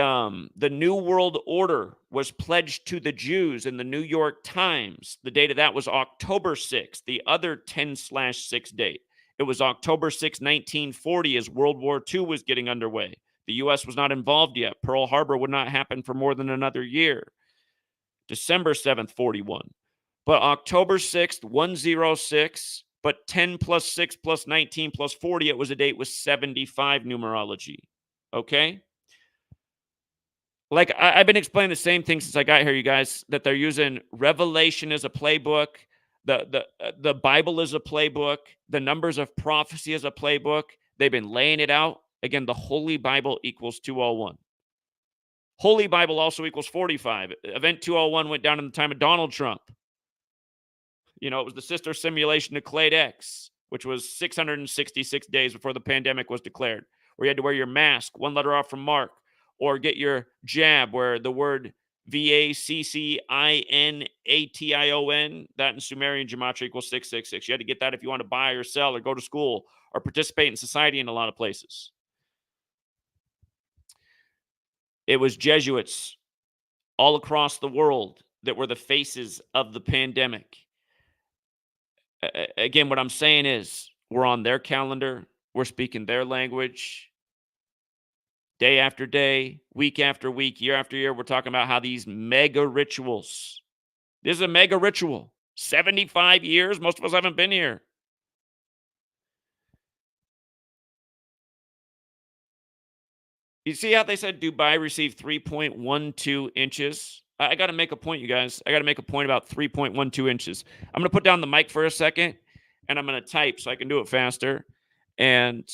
New World Order was pledged to the Jews in the New York Times, the date of that was October 6th, the other 10/6 date. It was October 6, 1940, as World War II was getting underway. The U.S. was not involved yet. Pearl Harbor would not happen for more than another year. December 7th, 41. But October 6th, 106, but 10 plus 6 plus 19 plus 40, it was a date with 75 numerology. Okay? Like, I've been explaining the same thing since I got here, you guys, that they're using Revelation as a playbook. The Bible is a playbook. The numbers of prophecy as a playbook. They've been laying it out. Again, the Holy Bible equals 201. Holy Bible also equals 45. Event 201 went down in the time of Donald Trump. It was the sister simulation to Clade X, which was 666 days before the pandemic was declared, where you had to wear your mask, one letter off from Mark, or get your jab, where the word VACCINATION, that in Sumerian gematria equals 666. You had to get that if you want to buy or sell or go to school or participate in society in a lot of places. It was Jesuits all across the world that were the faces of the pandemic. Again, what I'm saying is we're on their calendar. We're speaking their language. Day after day, week after week, year after year, we're talking about how these mega rituals. This is a mega ritual. 75 years. Most of us haven't been here. You see how they said Dubai received 3.12 inches? I got to make a point, you guys. I got to make a point about 3.12 inches. I'm going to put down the mic for a second, and I'm going to type so I can do it faster. And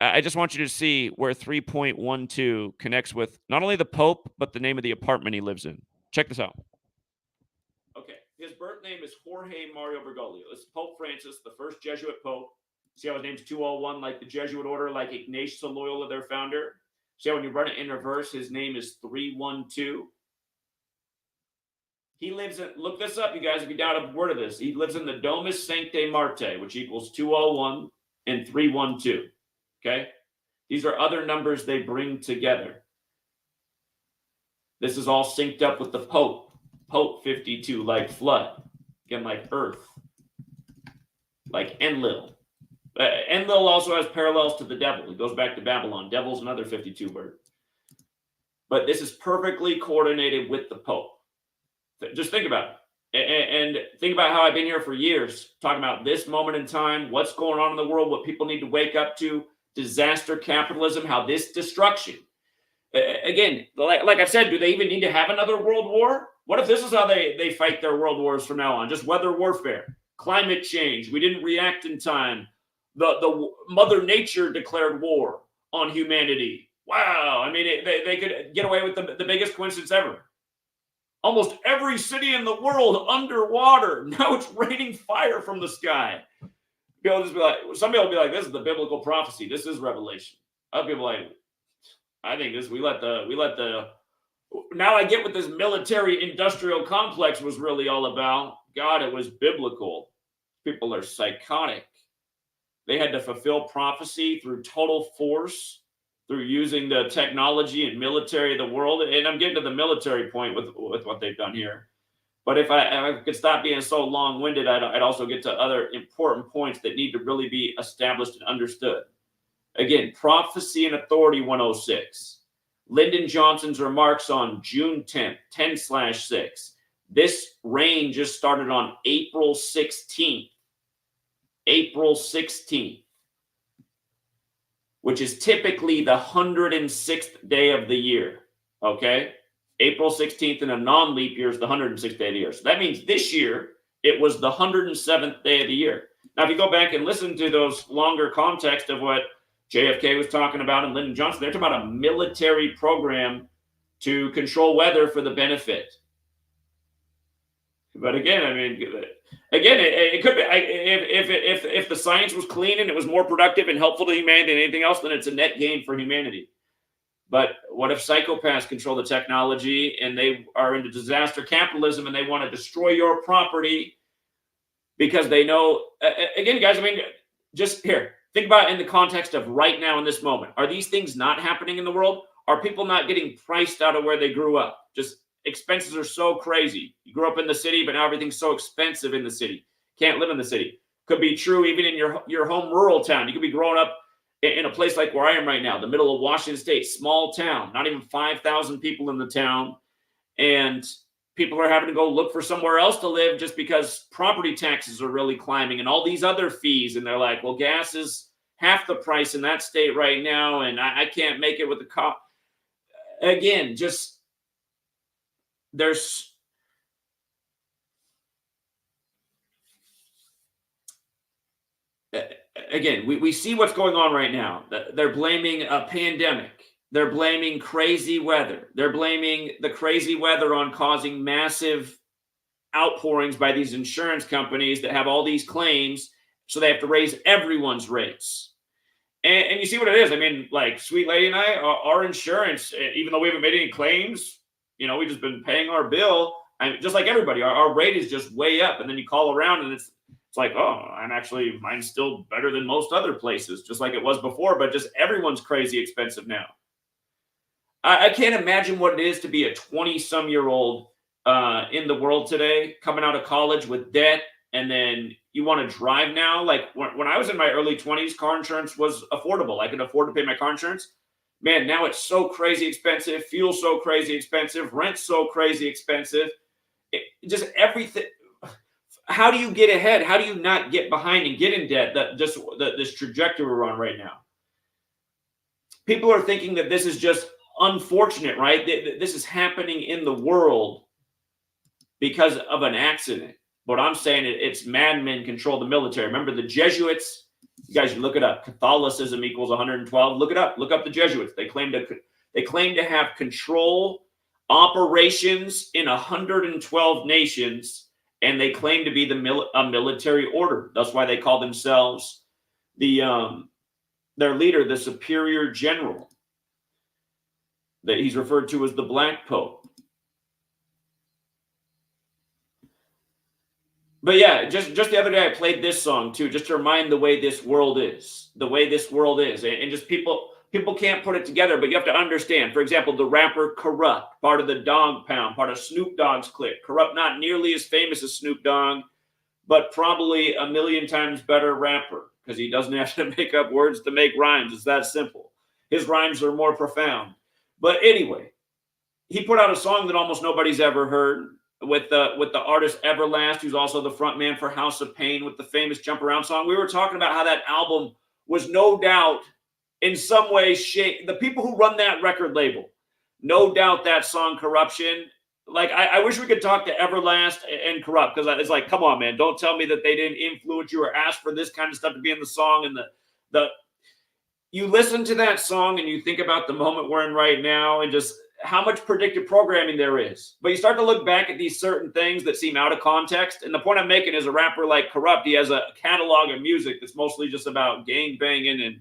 I just want you to see where 3.12 connects with not only the Pope, but the name of the apartment he lives in. Check this out. Okay, his birth name is Jorge Mario Bergoglio. This is Pope Francis, the first Jesuit Pope. See how his name's 201, like the Jesuit order, like Ignatius Loyola, their founder? See how when you run it in reverse, his name is 312? He lives in, look this up, you guys, if you doubt a word of this. He lives in the Domus Sanctae Martae, which equals 201 and 312. Okay? These are other numbers they bring together. This is all synced up with the Pope. Pope 52, like flood. Again, like earth. Like Enlil. Enlil also has parallels to the devil. It goes back to Babylon. Devil's another 52 word. But this is perfectly coordinated with the Pope. Just think about it. And think about how I've been here for years, talking about this moment in time, what's going on in the world, what people need to wake up to, disaster capitalism, how this destruction. Again, like I've said, do they even need to have another world war? What if this is how they fight their world wars from now on? Just weather warfare, climate change. We didn't react in time. The Mother Nature declared war on humanity. Wow. I mean, they could get away with the biggest coincidence ever. Almost every city in the world underwater. Now it's raining fire from the sky. People just be like, some people will be like, this is the biblical prophecy. This is Revelation. Other people are like, I think this, we let the, now I get what this military industrial complex was really all about. God, it was biblical. People are psychotic. They had to fulfill prophecy through total force, through using the technology and military of the world. And I'm getting to the military point with what they've done here. But if I could stop being so long-winded, I'd also get to other important points that need to really be established and understood. Again, Prophecy and Authority 106. Lyndon Johnson's remarks on June 10th, 10/6. This reign just started on April 16th. April 16th. Which is typically the 106th day of the year. Okay? April 16th in a non-leap year is the 106th day of the year. So that means this year, it was the 107th day of the year. Now, if you go back and listen to those longer context of what JFK was talking about and Lyndon Johnson, they're talking about a military program to control weather for the benefit. But again, I mean, it could be, if the science was clean and it was more productive and helpful to humanity than anything else, then it's a net gain for humanity. But what if psychopaths control the technology and they are into disaster capitalism and they want to destroy your property because they know, again, guys, I mean, just here, think about it in the context of right now in this moment. Are these things not happening in the world? Are people not getting priced out of where they grew up? Just expenses are so crazy. You grew up in the city, but now everything's so expensive in the city. Can't live in the city. Could be true even in your home rural town. You could be growing up in a place like where I am right now, the middle of Washington State, small town, not even 5,000 people in the town. And people are having to go look for somewhere else to live just because property taxes are really climbing and all these other fees. And they're like, well, gas is half the price in that state right now. And I can't make it with the cost. Again, just there's, again, we see what's going on right now. They're blaming a pandemic. They're blaming crazy weather. They're blaming the crazy weather on causing massive outpourings by these insurance companies that have all these claims, so they have to raise everyone's rates. And you see what it is. I mean, like Sweet Lady and I, our insurance, even though we haven't made any claims, we've just been paying our bill. And just like everybody, our rate is just way up. And then you call around and it's like, oh, mine's still better than most other places, just like it was before, but just everyone's crazy expensive now. I can't imagine what it is to be a 20-some-year-old in the world today, coming out of college with debt, and then you want to drive now. Like when I was in my early 20s, car insurance was affordable. I could afford to pay my car insurance. Man, now it's so crazy expensive. Fuel so crazy expensive. Rent so crazy expensive. Just everything. How do you get ahead? How do you not get behind and get in debt? This trajectory we're on right now. People are thinking that this is just unfortunate, right? This is happening in the world because of an accident. But I'm saying it's madmen control the military. Remember the Jesuits? You guys, you look it up. Catholicism equals 112. Look it up. Look up the Jesuits. They claim to have control operations in 112 nations, and they claim to be a military order. That's why they call themselves their leader, the superior general. That he's referred to as the Black Pope. But yeah, just the other day I played this song too, just to remind the way this world is, and just people can't put it together, but you have to understand. For example, the rapper Corrupt, part of the Dog Pound, part of Snoop Dogg's clique. Corrupt, not nearly as famous as Snoop Dogg, but probably a million times better rapper because he doesn't have to make up words to make rhymes. It's that simple. His rhymes are more profound. But anyway, he put out a song that almost nobody's ever heard with the artist Everlast, who's also the front man for House of Pain with the famous Jump Around song. We were talking about how that album was no doubt in some way shape. The people who run that record label, no doubt that song Corruption. Like, I wish we could talk to Everlast and Corrupt, because it's like, come on, man, don't tell me that they didn't influence you or ask for this kind of stuff to be in the song. And you listen to that song and you think about the moment we're in right now and just how much predictive programming there is. But you start to look back at these certain things that seem out of context. And the point I'm making is a rapper like Corrupt, he has a catalog of music that's mostly just about gang banging and,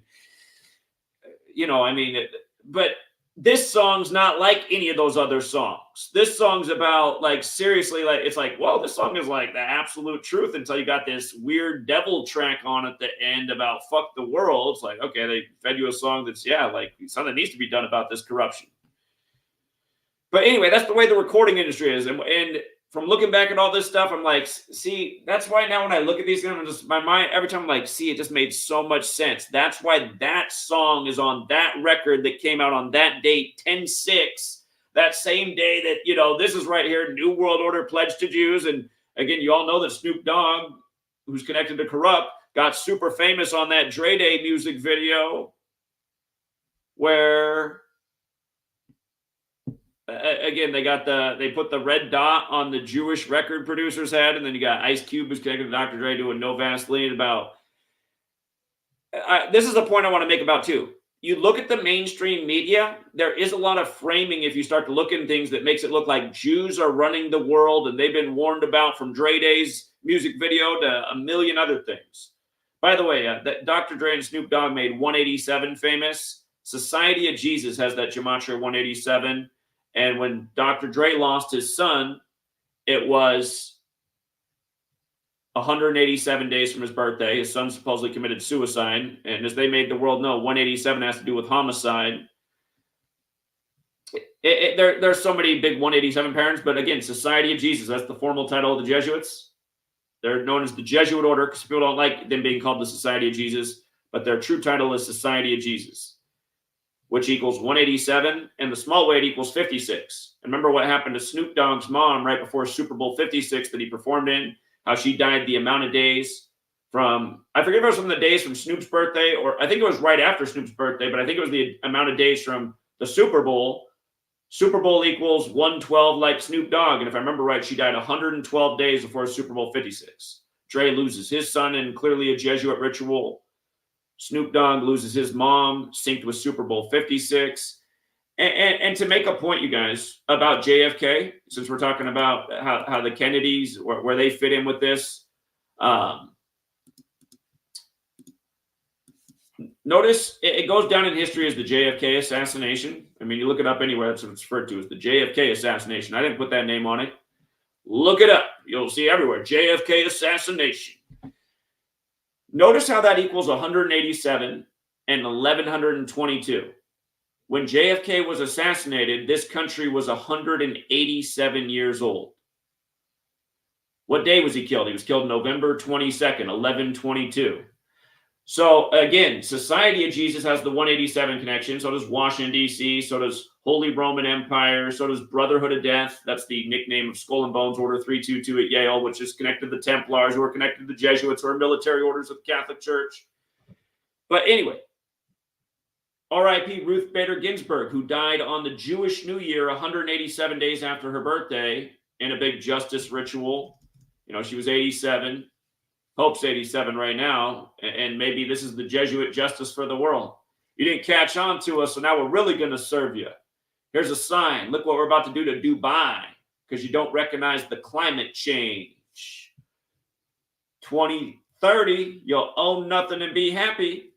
but this song's not like any of those other songs. This song's about, like, seriously, like, it's like, whoa, this song is like the absolute truth until you got this weird devil track on at the end about fuck the world. It's like, okay, they fed you a song that's, like something needs to be done about this corruption. But anyway, that's the way the recording industry is. And from looking back at all this stuff, I'm like, see, that's why now when I look at these things, my mind, every time I'm like, see, it just made so much sense. That's why that song is on that record that came out on that date, 10/6, that same day that, this is right here, New World Order pledged to Jews. And again, you all know that Snoop Dogg, who's connected to Corrupt, got super famous on that Dre Day music video where... again, they put the red dot on the Jewish record producer's head, and then you got Ice Cube who's connected to Dr. Dre doing No Vaseline about. This is a point I want to make about too. You look at the mainstream media, there is a lot of framing if you start to look in things that makes it look like Jews are running the world and they've been warned about from Dre Day's music video to a million other things. By the way, that Dr. Dre and Snoop Dogg made 187 famous. Society of Jesus has that Gematria 187. And when Dr. Dre lost his son, it was 187 days from his birthday. His son supposedly committed suicide. And as they made the world know, 187 has to do with homicide. There's so many big 187 parents. But again, Society of Jesus, that's the formal title of the Jesuits. They're known as the Jesuit order because people don't like them being called the Society of Jesus. But their true title is Society of Jesus, which equals 187, and the small weight equals 56. And remember what happened to Snoop Dogg's mom right before Super Bowl 56 that he performed in, how she died the amount of days from, I forget if it was from the days from Snoop's birthday, or I think it was right after Snoop's birthday, but I think it was the amount of days from the Super Bowl. Super Bowl equals 112 like Snoop Dogg. And if I remember right, she died 112 days before Super Bowl 56. Dre loses his son in clearly a Jesuit ritual. Snoop Dogg loses his mom, synced with Super Bowl 56. And to make a point, you guys, about JFK, since we're talking about how the Kennedys, where they fit in with this, notice it goes down in history as the JFK assassination. I mean, you look it up anywhere, that's what it's referred to as the JFK assassination. I didn't put that name on it. Look it up. You'll see everywhere, JFK assassination. Notice how that equals 187 and 1122. When JFK was assassinated, this country was 187 years old. What day was he killed? He was killed November 22nd, 1122. So again, Society of Jesus has the 187 connection. So does Washington, D.C. So does Holy Roman Empire. So does Brotherhood of Death. That's the nickname of Skull and Bones Order 322 at Yale, which is connected to the Templars, who are connected to the Jesuits, who are military orders of the Catholic Church. But anyway, R.I.P. Ruth Bader Ginsburg, who died on the Jewish New Year 187 days after her birthday in a big justice ritual. You know, she was 87. Pope's 87 right now, and maybe this is the Jesuit justice for the world. You didn't catch on to us, so now we're really going to serve you. Here's a sign. Look what we're about to do to Dubai, because you don't recognize the climate change. 2030, you'll own nothing and be happy.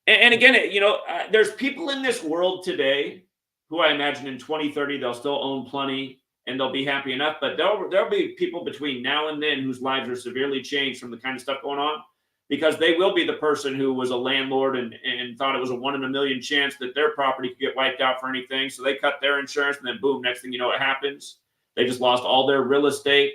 And again, you know, there's people in this world today who I imagine in 2030, they'll still own plenty and they'll be happy enough. But there'll be people between now and then whose lives are severely changed from the kind of stuff going on, because they will be the person who was a landlord and thought it was a 1 in a million chance that their property could get wiped out for anything. So they cut their insurance, and then boom, next thing you know, it happens. They just lost all their real estate.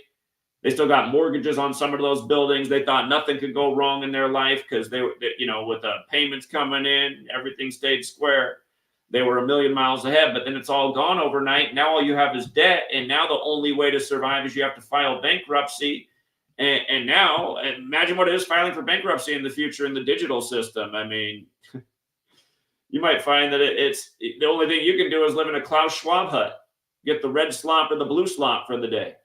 They still got mortgages on some of those buildings. They thought nothing could go wrong in their life because they, you know, with the payments coming in, everything stayed square. They were a million miles ahead, but then it's all gone overnight. Now all you have is debt, and now the only way to survive is you have to file bankruptcy. And now imagine what it is filing for bankruptcy in the future in the digital system. I mean, you might find that it's the only thing you can do is live in a Klaus Schwab hut, get the red slop and the blue slop for the day.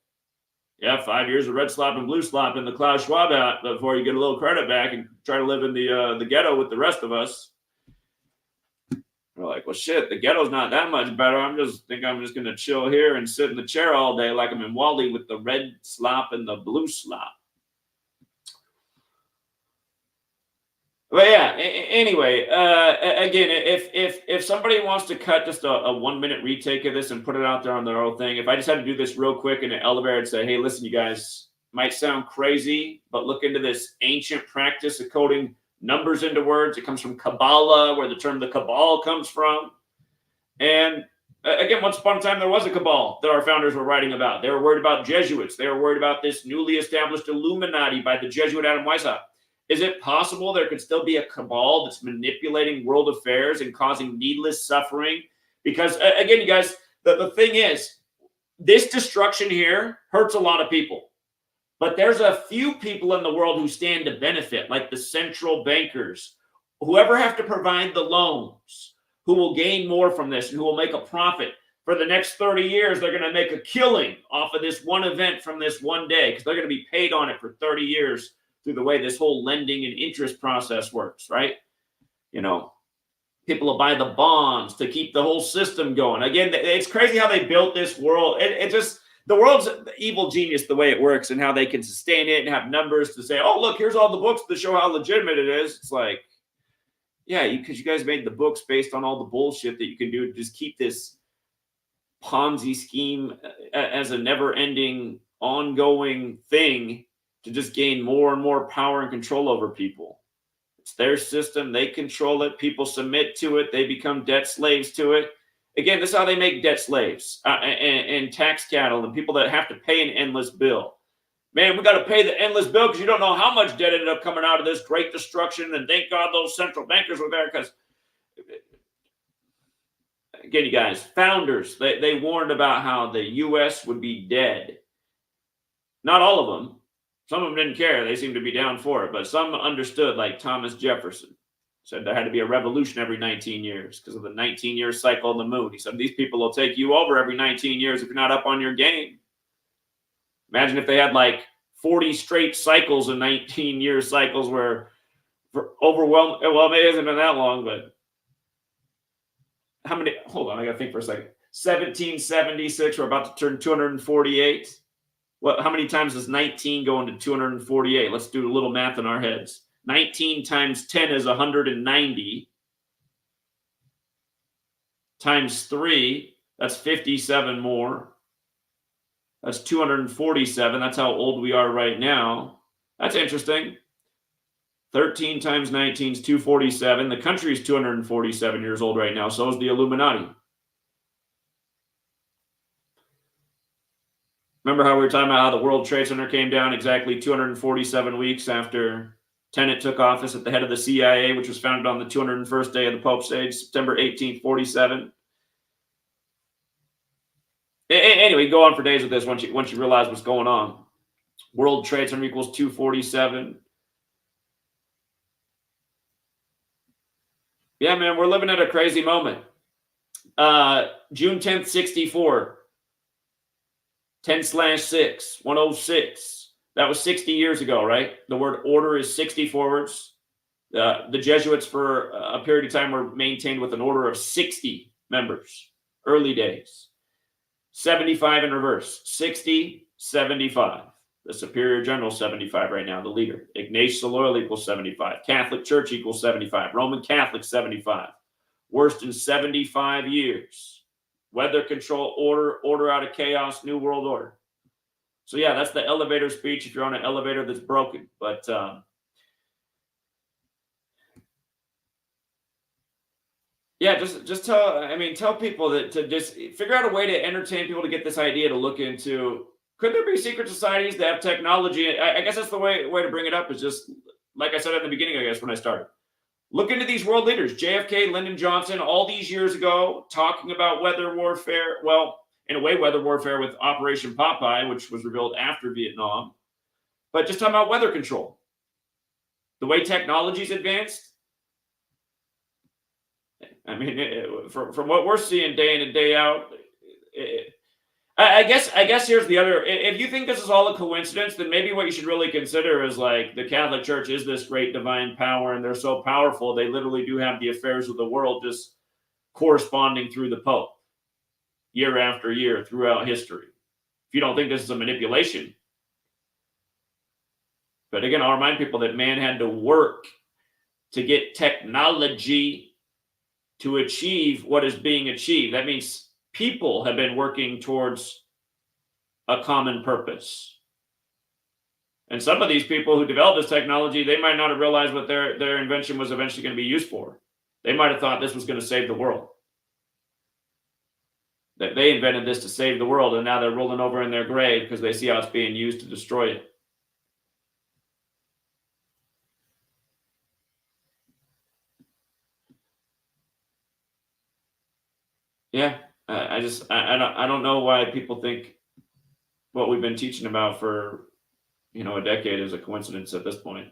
Yeah, 5 years of red slop and blue slop in the Klaus Schwab hut before you get a little credit back and try to live in the ghetto with the rest of us. We're like, well, shit, the ghetto's not that much better. I'm just going to chill here and sit in the chair all day like I'm in Wally with the red slop and the blue slop. But yeah, anyway, again, if somebody wants to cut just a 1 minute retake of this and put it out there on their own thing, if I just had to do this real quick in an elevator and say, hey, listen, you guys, might sound crazy, but look into this ancient practice of coding numbers into words. It comes from Kabbalah, where the term the Cabal comes from. And again, once upon a time, there was a cabal that our founders were writing about. They were worried about Jesuits. They were worried about this newly established Illuminati by the Jesuit Adam Weishaupt. Is it possible there could still be a cabal that's manipulating world affairs and causing needless suffering? Because again, you guys, the thing is, this destruction here hurts a lot of people. But there's a few people in the world who stand to benefit, like the central bankers, whoever have to provide the loans, who will gain more from this and who will make a profit. For the next 30 years, they're going to make a killing off of this one event from this one day, because they're going to be paid on it for 30 years through the way this whole lending and interest process works, right? You know, people will buy the bonds to keep the whole system going. Again, it's crazy how they built this world. It just... The world's evil genius, the way it works and how they can sustain it and have numbers to say, oh, look, here's all the books to show how legitimate it is. It's like, yeah, because you guys made the books based on all the bullshit that you can do to just keep this Ponzi scheme as a never-ending, ongoing thing to just gain more and more power and control over people. It's their system. They control it. People submit to it. They become debt slaves to it. Again, this is how they make debt slaves and tax cattle and people that have to pay an endless bill. Man, we got to pay the endless bill because you don't know how much debt ended up coming out of this great destruction. And thank God those central bankers were there, because, again, you guys, founders, they warned about how the U.S. would be dead. Not all of them. Some of them didn't care. They seemed to be down for it. But some understood, like Thomas Jefferson. Said there had to be a revolution every 19 years because of the 19-year cycle of the moon. He said these people will take you over every 19 years if you're not up on your game. Imagine if they had like 40 straight cycles and 19-year cycles where for overwhelmed. Well, it hasn't been that long, but how many? Hold on, I got to think for a second. 1776. We're about to turn 248. What? How many times does 19 go into 248? Let's do a little math in our heads. 19 times 10 is 190. Times 3, that's 57 more. That's 247. That's how old we are right now. That's interesting. 13 times 19 is 247. The country is 247 years old right now. So is the Illuminati. Remember how we were talking about how the World Trade Center came down exactly 247 weeks after Tenet took office at the head of the CIA, which was founded on the 201st day of the Pope's age, September 1847. Anyway, go on for days with this once you realize what's going on. World Trade Center equals 247. Yeah, man, we're living at a crazy moment. June 10th, 64. 10/6, 106. That was 60 years ago, right? The word order is 60 forwards. The Jesuits, for a period of time, were maintained with an order of 60 members. Early days. 75 in reverse. 60, 75. The Superior General, 75 right now, the leader. Ignatius Loyal equals 75. Catholic Church equals 75. Roman Catholic, 75. Worst in 75 years. Weather control, order out of chaos, new world order. So yeah, that's the elevator speech if you're on an elevator that's broken. But yeah, just tell people that to just figure out a way to entertain people to get this idea to look into. Could there be secret societies that have technology? I guess that's the way to bring it up is just like I said at the beginning, I guess, when I started. Look into these world leaders, JFK, Lyndon Johnson, all these years ago, talking about weather warfare. Well, in a way, weather warfare with Operation Popeye, which was revealed after Vietnam. But just talking about weather control. The way technology's advanced. I mean, from what we're seeing day in and day out, I guess here's the other. If you think this is all a coincidence, then maybe what you should really consider is like the Catholic Church is this great divine power, and they're so powerful they literally do have the affairs of the world just corresponding through the Pope year after year throughout history. If you don't think this is a manipulation, but again, I'll remind people that man had to work to get technology to achieve what is being achieved. That means people have been working towards a common purpose. And some of these people who developed this technology, they might not have realized what their invention was eventually going to be used for. They might have thought this was going to save the world. That they invented this to save the world, and now they're rolling over in their grave because they see how it's being used to destroy it. Yeah. I don't know why people think what we've been teaching about for a decade is a coincidence at this point.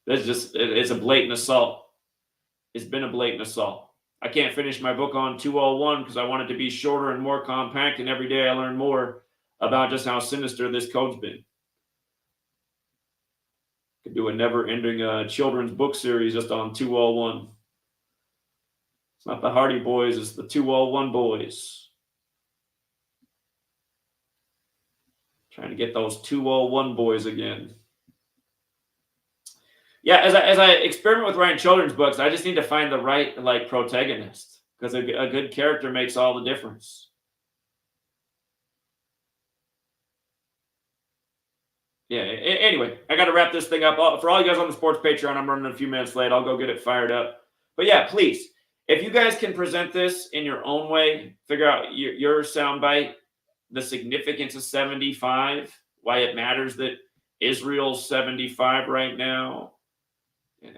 It's a blatant assault. It's been a blatant assault. I can't finish my book on 201 because I want it to be shorter and more compact, and every day I learn more about just how sinister this code's been. Could do a never-ending children's book series just on 201. It's not the Hardy Boys, it's the 201 boys. Trying to get those 201 boys again. Yeah, as I experiment with writing children's books, I just need to find the right protagonist, because a good character makes all the difference. Yeah, anyway, I got to wrap this thing up. For all you guys on the sports Patreon, I'm running a few minutes late. I'll go get it fired up. But yeah, please, if you guys can present this in your own way, figure out your soundbite, the significance of 75, why it matters that Israel's 75 right now. And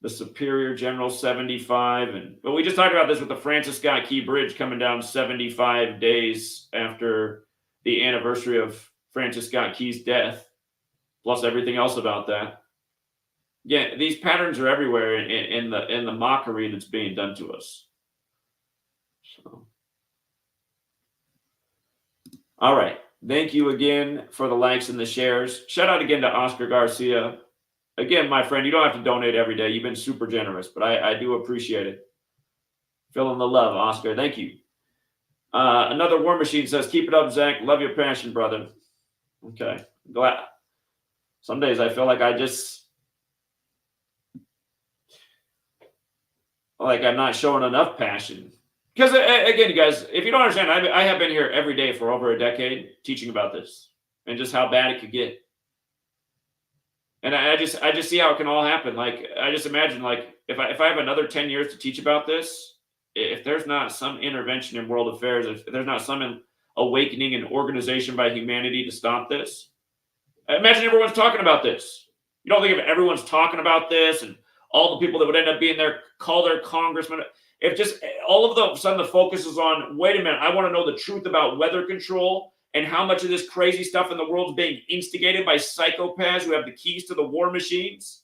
the Superior General 75. But we just talked about this with the Francis Scott Key Bridge coming down 75 days after the anniversary of Francis Scott Key's death, plus everything else about that. Yeah, these patterns are everywhere in the mockery that's being done to us. So, all right. Thank you again for the likes and the shares. Shout out again to Oscar Garcia. Again, my friend, you don't have to donate every day. You've been super generous, but I do appreciate it. Feeling the love, Oscar. Thank you. Another War Machine says, keep it up, Zach. Love your passion, brother. Okay. Glad. Some days I feel like I'm not showing enough passion. Because again, you guys, if you don't understand, I have been here every day for over a decade teaching about this and just how bad it could get. And I just see how it can all happen. Like, I just imagine, like, if I have another 10 years to teach about this, if there's not some intervention in world affairs, if there's not some awakening and organization by humanity to stop this, imagine everyone's talking about this. You don't think if everyone's talking about this and all the people that would end up being there call their congressman, if just all of a sudden the focus is on, wait a minute, I want to know the truth about weather control and how much of this crazy stuff in the world is being instigated by psychopaths who have the keys to the war machines.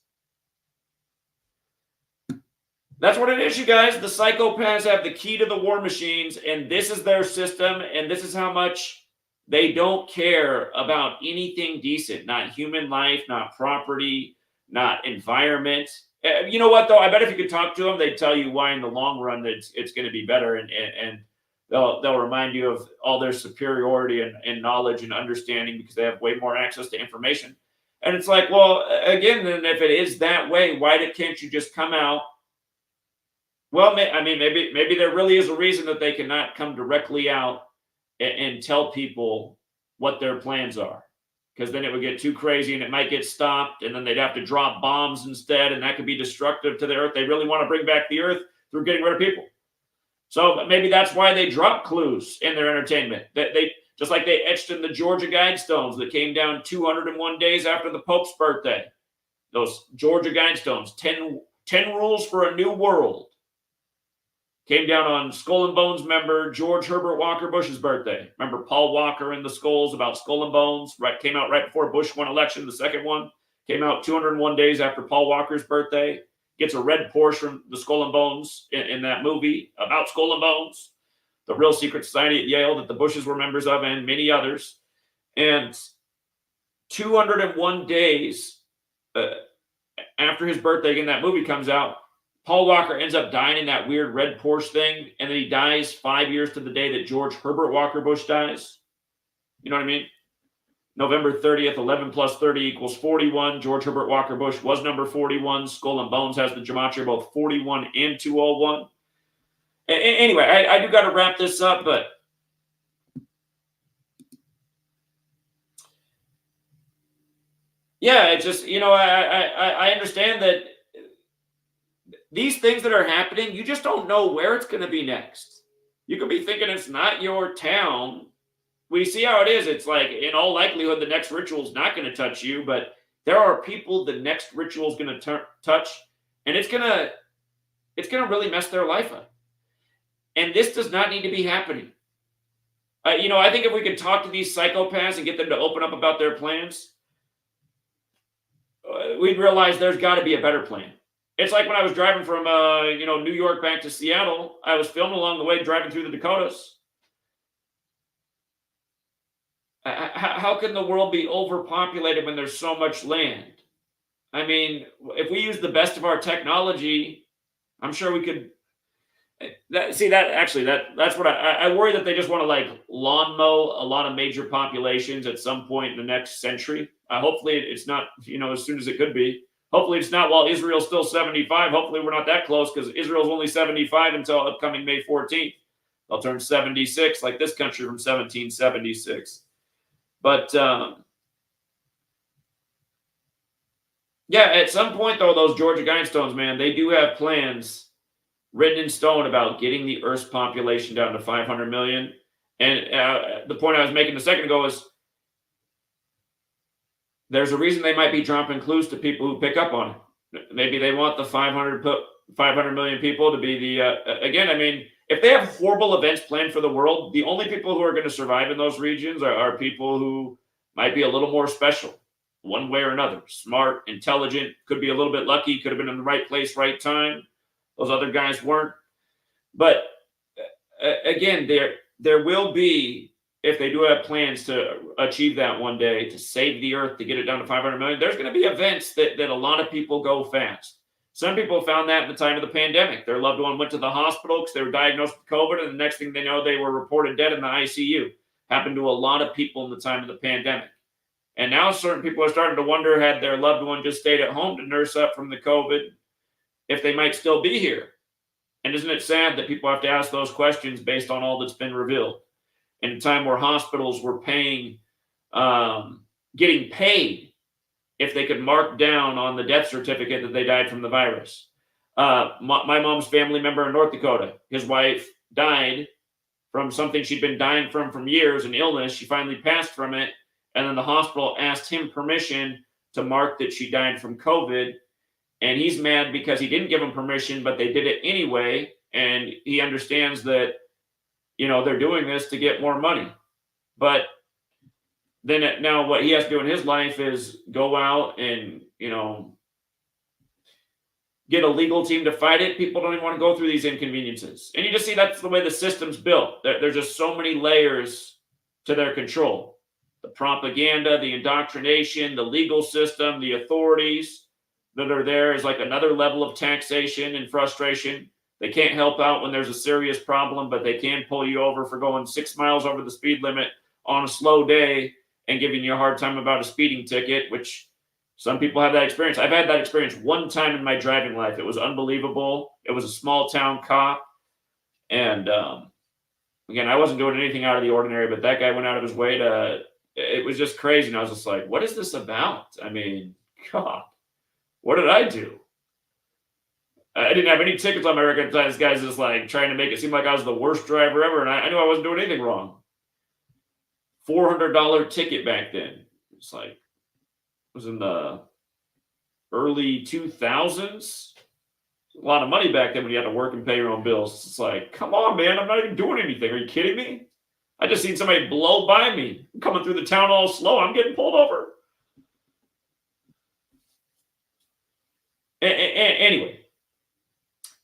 That's what it is, you guys. The psychopaths have the key to the war machines, and this is their system, and this is how much they don't care about anything decent. Not human life, not property, not environment. You know what, though? I bet if you could talk to them, they'd tell you why in the long run it's going to be better, and they'll remind you of all their superiority and knowledge and understanding because they have way more access to information. And it's like, well, again, then if it is that way, why can't you just come out? Well, I mean, maybe there really is a reason that they cannot come directly out and tell people what their plans are, because then it would get too crazy and it might get stopped, and then they'd have to drop bombs instead, and that could be destructive to the earth. They really want to bring back the earth through getting rid of people. So maybe that's why they drop clues in their entertainment. They just like they etched in the Georgia Guidestones that came down 201 days after the Pope's birthday. Those Georgia Guidestones, 10 rules for a new world. Came down on Skull and Bones member George Herbert Walker Bush's birthday. Remember Paul Walker and the Skulls about Skull and Bones? Right, came out right before Bush won election. The second one came out 201 days after Paul Walker's birthday. Gets a red Porsche from the Skull and Bones in that movie about Skull and Bones, the real secret society at Yale that the Bushes were members of, and many others. And 201 days after his birthday, again, that movie comes out, Paul Walker ends up dying in that weird red Porsche thing, and then he dies 5 years to the day that George Herbert Walker Bush dies. You know what I mean? November 30th, 11 plus 30 equals 41. George Herbert Walker Bush was number 41. Skull and Bones has the Gematria both 41 and 201. Anyway, I do got to wrap this up, but yeah, it's just, you know, I understand that these things that are happening, you just don't know where it's going to be next. You could be thinking it's not your town. We see how it is. It's like, in all likelihood, the next ritual is not going to touch you, but there are people the next ritual is going to touch, and it's going to really mess their life up. And this does not need to be happening. You know, I think if we could talk to these psychopaths and get them to open up about their plans, we'd realize there's got to be a better plan. It's like when I was driving from, New York back to Seattle, I was filming along the way, driving through the Dakotas. How can the world be overpopulated when there's so much land? I mean, if we use the best of our technology, I'm sure we could. That's what I worry that they just want to like lawn mow a lot of major populations at some point in the next century. Hopefully it's not, as soon as it could be. Hopefully it's not while Israel's still 75. Hopefully we're not that close, because Israel's only 75 until upcoming May 14th. They'll turn 76 like this country from 1776. But at some point, though, those Georgia Guidestones, man, they do have plans written in stone about getting the Earth's population down to 500 million. And the point I was making a second ago is there's a reason they might be dropping clues to people who pick up on it. Maybe they want the 500 million people to be the, again, I mean, if they have horrible events planned for the world, the only people who are going to survive in those regions are people who might be a little more special, one way or another. Smart, intelligent, could be a little bit lucky, could have been in the right place, right time. Those other guys weren't. But again, there will be if they do have plans to achieve that one day, to save the earth, to get it down to 500 million, there's going to be events that a lot of people go fast. Some people found that in the time of the pandemic. Their loved one went to the hospital because they were diagnosed with COVID, and the next thing they know, they were reported dead in the ICU. Happened to a lot of people in the time of the pandemic. And now certain people are starting to wonder, had their loved one just stayed at home to nurse up from the COVID, if they might still be here. And isn't it sad that people have to ask those questions based on all that's been revealed? In a time where hospitals were paying, getting paid if they could mark down on the death certificate that they died from the virus. My mom's family member in North Dakota, his wife died from something she'd been dying from years, an illness. She finally passed from it. And then the hospital asked him permission to mark that she died from COVID. And he's mad because he didn't give him permission, but they did it anyway. And he understands that, they're doing this to get more money. But then now what he has to do in his life is go out and, get a legal team to fight it. People don't even want to go through these inconveniences. And you just see that's the way the system's built. There's just so many layers to their control. The propaganda, the indoctrination, the legal system, the authorities that are there is like another level of taxation and frustration. They can't help out when there's a serious problem, but they can pull you over for going 6 miles over the speed limit on a slow day and giving you a hard time about a speeding ticket, which some people have that experience. I've had that experience one time in my driving life. It was unbelievable. It was a small town cop. And again, I wasn't doing anything out of the ordinary, but that guy went out of his way it was just crazy. And I was just like, what is this about? I mean, God, what did I do? I didn't have any tickets on my record. This guy's just like trying to make it seem like I was the worst driver ever. And I knew I wasn't doing anything wrong. $400 ticket back then. It's like, it was in the early 2000s. A lot of money back then when you had to work and pay your own bills. It's like, come on, man, I'm not even doing anything. Are you kidding me? I just seen somebody blow by me. I'm coming through the town all slow. I'm getting pulled over. Anyway,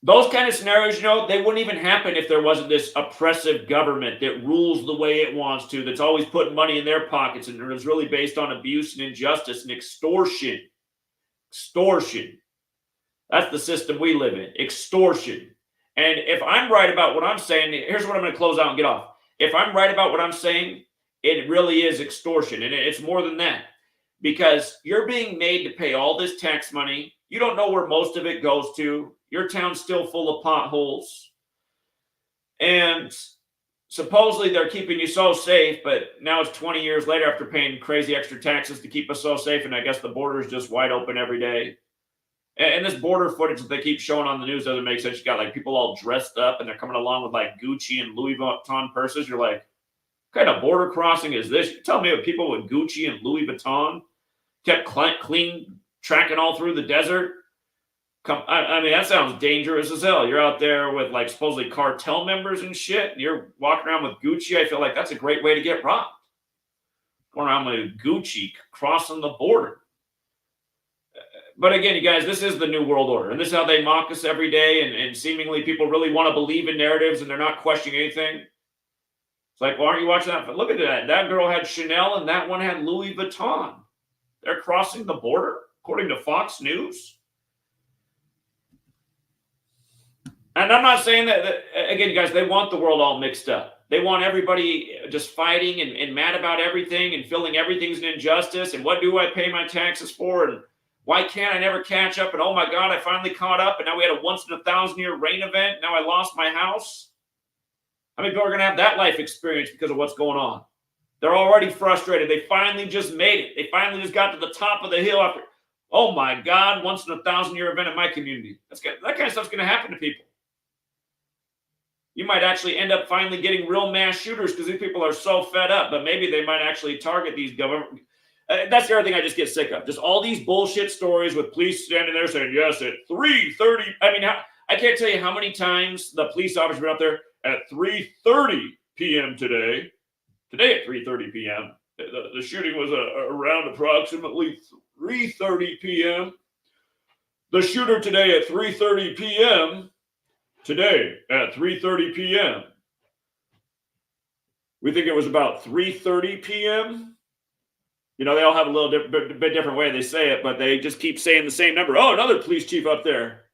those kind of scenarios, they wouldn't even happen if there wasn't this oppressive government that rules the way it wants to, that's always putting money in their pockets, and is really based on abuse and injustice and extortion. Extortion. That's the system we live in. Extortion. And if I'm right about what I'm saying, here's what I'm going to close out and get off. If I'm right about what I'm saying, it really is extortion. And it's more than that. Because you're being made to pay all this tax money. You don't know where most of it goes to. Your town's still full of potholes. And supposedly they're keeping you so safe, but now it's 20 years later after paying crazy extra taxes to keep us so safe, and I guess the border is just wide open every day. And this border footage that they keep showing on the news doesn't make sense. You got like people all dressed up, and they're coming along with like Gucci and Louis Vuitton purses. You're like, what kind of border crossing is this? You tell me of people with Gucci and Louis Vuitton kept clean tracking all through the desert? I mean, that sounds dangerous as hell. You're out there with like supposedly cartel members and shit, and you're walking around with Gucci. I feel like that's a great way to get robbed. Going around with Gucci crossing the border. But again, you guys, this is the new world order, and this is how they mock us every day, and seemingly people really want to believe in narratives, and they're not questioning anything. It's like, well, aren't you watching that? But look at that. That girl had Chanel, and that one had Louis Vuitton. They're crossing the border, according to Fox News. And I'm not saying that again, you guys, they want the world all mixed up. They want everybody just fighting and mad about everything and feeling everything's an injustice. And what do I pay my taxes for? And why can't I never catch up? And oh my God, I finally caught up. And now we had a once in a 1,000-year rain event. Now I lost my house. How many people are going to have that life experience because of what's going on? They're already frustrated. They finally just made it. They finally just got to the top of the hill after, oh my God, once in a 1,000-year event in my community. That kind of stuff's going to happen to people. You might actually end up finally getting real mass shooters because these people are so fed up, but maybe they might actually target these government. That's the other thing I just get sick of. Just all these bullshit stories with police standing there saying, yes, at 3:30. I mean, I can't tell you how many times the police officers were up there at 3:30 p.m. today. Today at 3:30 p.m. The shooting was around approximately 3:30 p.m. The shooter today at 3:30 p.m. Today at 3:30 p.m. We think it was about 3:30 p.m. You know, they all have a little bit different way they say it, but they just keep saying the same number. Oh, another police chief up there.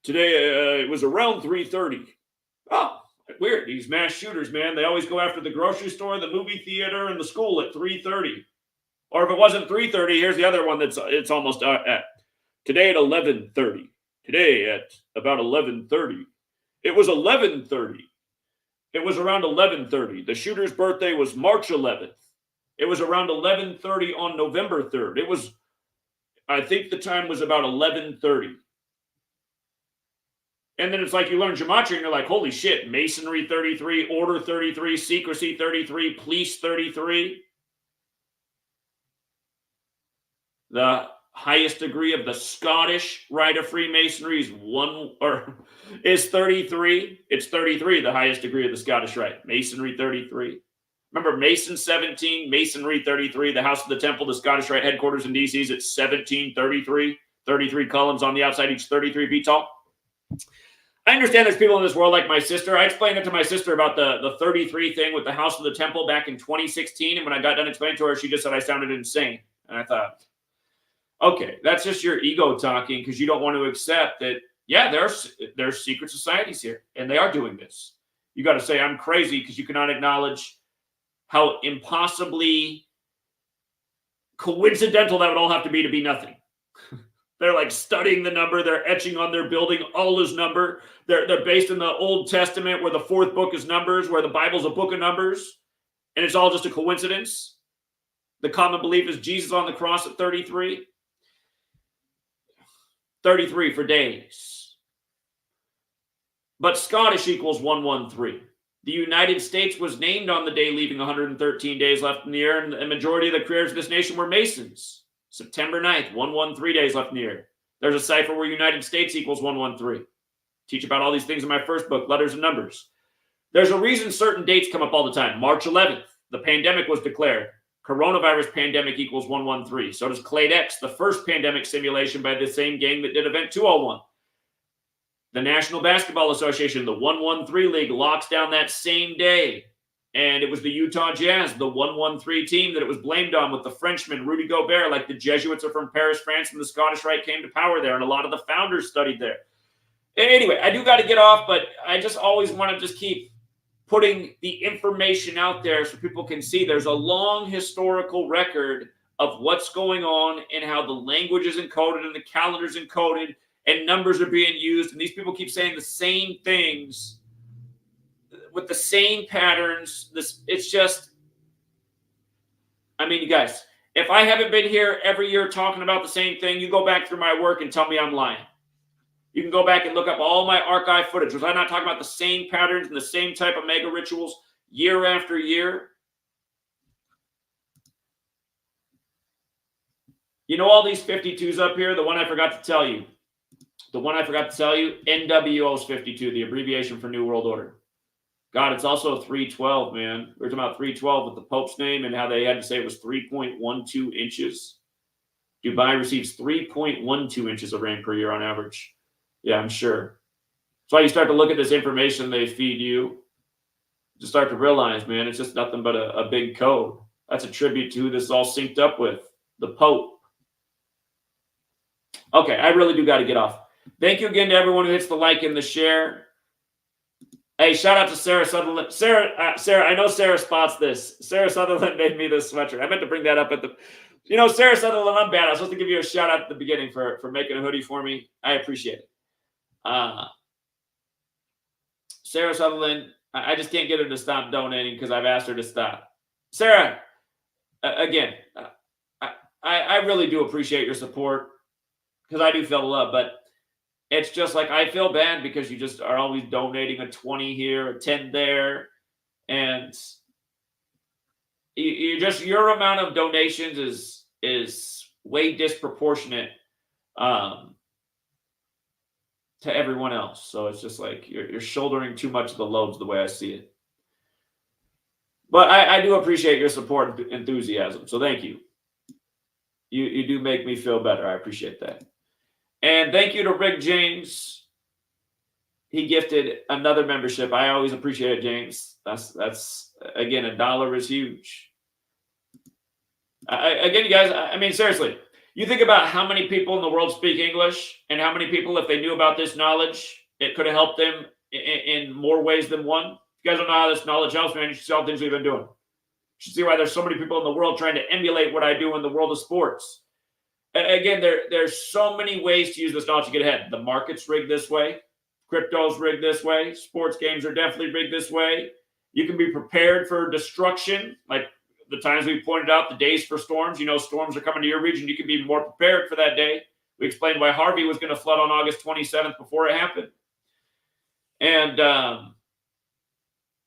Today, it was around 3:30. Oh, weird. These mass shooters, man, they always go after the grocery store, the movie theater, and the school at 3:30. Or if it wasn't 3:30, here's the other one it's almost at. Today at 11:30. Today at about 11:30. It was 11:30. It was around 11:30. The shooter's birthday was March 11th. It was around 11:30 on November 3rd. It was, I think the time was about 11:30. And then it's like you learn Gematria and you're like, holy shit, Masonry 33, Order 33, Secrecy 33, Police 33. The highest degree of the Scottish Rite of Freemasonry is 33. It's 33, the highest degree of the Scottish Rite. Masonry 33. Remember, Mason 17, Masonry 33, the House of the Temple, the Scottish Rite headquarters in D.C. is at 1733. 33 columns on the outside, each 33 feet tall. I understand there's people in this world like my sister. I explained it to my sister about the 33 thing with the House of the Temple back in 2016. And when I got done explaining to her, she just said I sounded insane. And I thought, okay, that's just your ego talking because you don't want to accept that, yeah, there's secret societies here, and they are doing this. You got to say, I'm crazy because you cannot acknowledge how impossibly coincidental that would all have to be nothing. They're like studying the number. They're etching on their building Allah's number. They're based in the Old Testament where the fourth book is Numbers, where the Bible's a book of numbers, and it's all just a coincidence. The common belief is Jesus on the cross at 33. 33 for days. But Scottish equals 113. The United States was named on the day leaving 113 days left in the year, and the majority of the creators of this nation were Masons. September 9th, 113 days left in the year. There's a cipher where United States equals 113. Teach about all these things in my first book, Letters and Numbers. There's a reason certain dates come up all the time. March 11th, the pandemic was declared. Coronavirus pandemic equals 113. So does Clade X, the first pandemic simulation by the same gang that did Event 201. The National Basketball Association, the 113 League, locks down that same day. And it was the Utah Jazz, the 113 team that it was blamed on with the Frenchman, Rudy Gobert, like the Jesuits are from Paris, France, and the Scottish Rite came to power there. And a lot of the founders studied there. Anyway, I do got to get off, but I just always want to just keep putting the information out there so people can see there's a long historical record of what's going on and how the language is encoded and the calendar is encoded and numbers are being used. And these people keep saying the same things with the same patterns. It's just, I mean, you guys, if I haven't been here every year talking about the same thing, you go back through my work and tell me I'm lying. You can go back and look up all my archive footage. Was I not talking about the same patterns and the same type of mega rituals year after year? You know all these 52s up here? The one I forgot to tell you. NWO is 52, the abbreviation for New World Order. God, it's also 312, man. We're talking about 312 with the Pope's name and how they had to say it was 3.12 inches. Dubai receives 3.12 inches of rain per year on average. Yeah, I'm sure. That's why you start to look at this information they feed you. Just start to realize, man, it's just nothing but a big code. That's a tribute to who this is all synced up with, the Pope. Okay, I really do got to get off. Thank you again to everyone who hits the like and the share. Hey, shout out to Sarah Sutherland. Sarah, I know Sarah spots this. Sarah Sutherland made me this sweatshirt. I meant to bring that up at the... You know, Sarah Sutherland, I'm bad. I was supposed to give you a shout out at the beginning for making a hoodie for me. I appreciate it. Sarah Sutherland, I just can't get her to stop donating because I've asked her to stop. Sarah, again, I really do appreciate your support because I do feel the love, but it's just like I feel bad because you just are always donating a 20 here, a 10 there, and your amount of donations is way disproportionate to everyone else. So it's just like you're shouldering too much of the loads the way I see it. But I do appreciate your support and enthusiasm. So thank you. You do make me feel better. I appreciate that. And thank you to Rick James. he gifted another membership. I always appreciate it, James. That's again, $1 is huge. Again, you guys, I mean, seriously, you think about how many people in the world speak English and how many people, if they knew about this knowledge, it could have helped them in more ways than one. If you guys don't know how this knowledge helps, man, you should see all the things we've been doing. You should see why there's so many people in the world trying to emulate what I do in the world of sports. Again, there's so many ways to use this knowledge to get ahead. The market's rigged this way. Crypto's rigged this way. Sports games are definitely rigged this way. You can be prepared for destruction, like the times we pointed out, the days for storms. You know, storms are coming to your region. You can be more prepared for that day. We explained why Harvey was going to flood on August 27th before it happened. And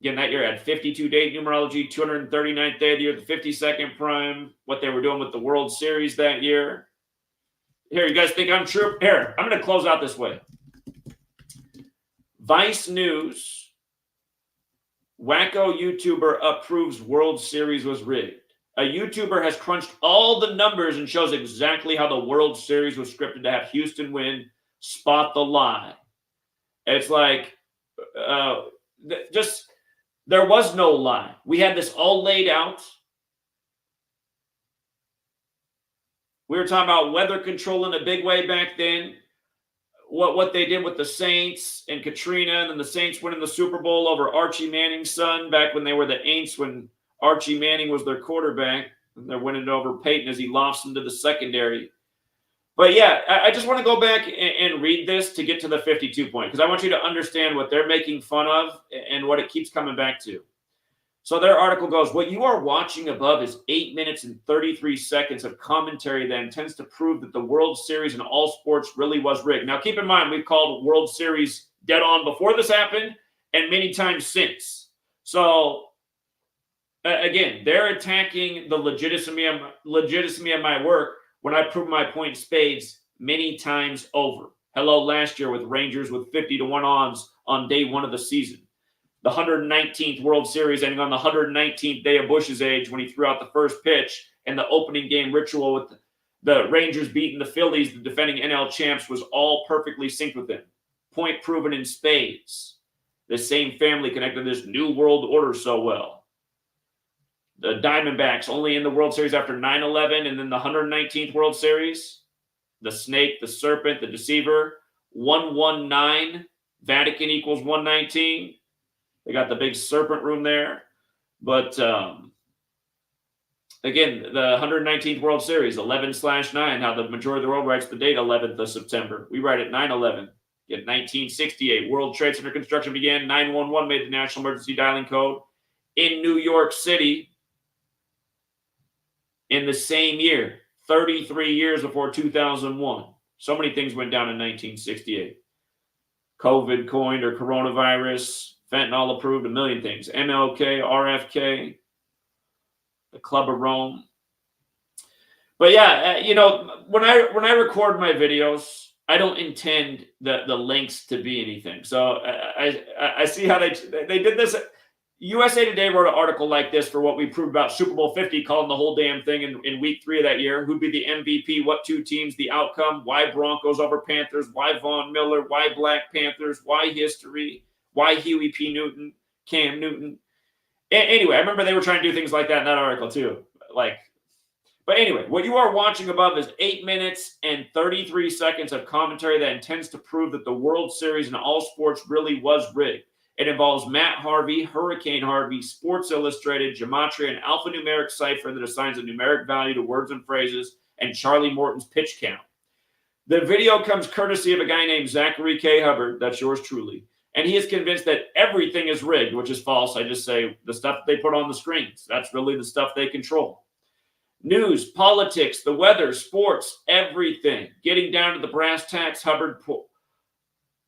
again, that year had 52-day numerology, 239th day of the year, the 52nd prime, what they were doing with the World Series that year. Here, you guys think I'm true? Here, I'm going to close out this way. Vice News, wacko YouTuber approves World Series was rigged. A YouTuber has crunched all the numbers and shows exactly how the World Series was scripted to have Houston win. Spot the lie. It's like, just, there was no lie. We had this all laid out. We were talking about weather control in a big way back then. What they did with the Saints and Katrina, and then the Saints winning the Super Bowl over Archie Manning's son back when they were the Aints, when Archie Manning was their quarterback, and they're winning it over Peyton as he lofts them to the secondary. But yeah, I just want to go back and read this to get to the 52 point, because I want you to understand what they're making fun of and what it keeps coming back to. So their article goes, what you are watching above is 8 minutes and 33 seconds of commentary that intends to prove that the World Series in all sports really was rigged. Now, keep in mind, we've called World Series dead on before this happened and many times since. So, again, they're attacking the legitimacy of my work when I prove my point in spades many times over. Hello, last year with Rangers with 50-1 odds on day one of the season. The 119th World Series ending on the 119th day of Bush's age when he threw out the first pitch, and the opening game ritual with the Rangers beating the Phillies, the defending NL champs, was all perfectly synced with him. Point proven in spades. The same family connected to this new world order so well. The Diamondbacks only in the World Series after 9/11, and then the 119th World Series. The snake, the serpent, the deceiver. 119. Vatican equals 119. They got the big serpent room there. But again, the 119th World Series, 11/9, how the majority of the world writes the date 11th of September. We write it 9/11. In 1968, World Trade Center construction began. 911 made the national emergency dialing code. In New York City, in the same year, 33 years before 2001. So many things went down in 1968. COVID coined, or coronavirus. Fentanyl approved, a million things. MLK, RFK, the Club of Rome. But yeah, you know, when I record my videos, I don't intend the links to be anything. So I see how they did this. USA Today wrote an article like this for what we proved about Super Bowl 50, calling the whole damn thing in week 3 of that year. Who'd be the MVP? What two teams? The outcome? Why Broncos over Panthers? Why Von Miller? Why Black Panthers? Why history? Why Huey P. Newton, Cam Newton? Anyway, I remember they were trying to do things like that in that article too. But anyway, what you are watching above is 8 minutes and 33 seconds of commentary that intends to prove that the World Series in all sports really was rigged. It involves Matt Harvey, Hurricane Harvey, Sports Illustrated, Gematria, an alphanumeric cipher that assigns a numeric value to words and phrases, and Charlie Morton's pitch count. The video comes courtesy of a guy named Zachary K. Hubbard, that's yours truly, and he is convinced that everything is rigged, which is false. I just say the stuff they put on the screens, that's really the stuff they control. News, politics, the weather, sports, everything. Getting down to the brass tacks, Hubbard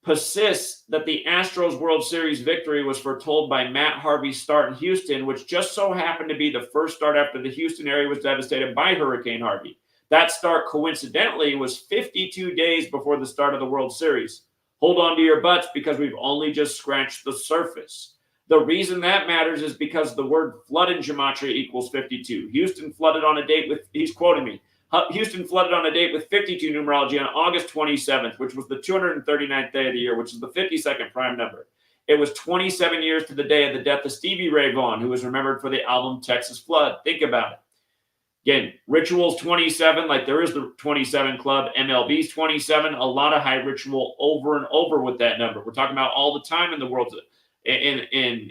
persists that the Astros World Series victory was foretold by Matt Harvey's start in Houston, which just so happened to be the first start after the Houston area was devastated by Hurricane Harvey. That start, coincidentally, was 52 days before the start of the World Series. Hold on to your butts, because we've only just scratched the surface. The reason that matters is because the word flood in Gematria equals 52. Houston flooded on a date with, he's quoting me, Houston flooded on a date with 52 numerology on August 27th, which was the 239th day of the year, which is the 52nd prime number. It was 27 years to the day of the death of Stevie Ray Vaughan, who was remembered for the album Texas Flood. Think about it. Again, Ritual's 27, like there is the 27 Club. MLB's 27, a lot of high ritual over and over with that number. We're talking about all the time in the world in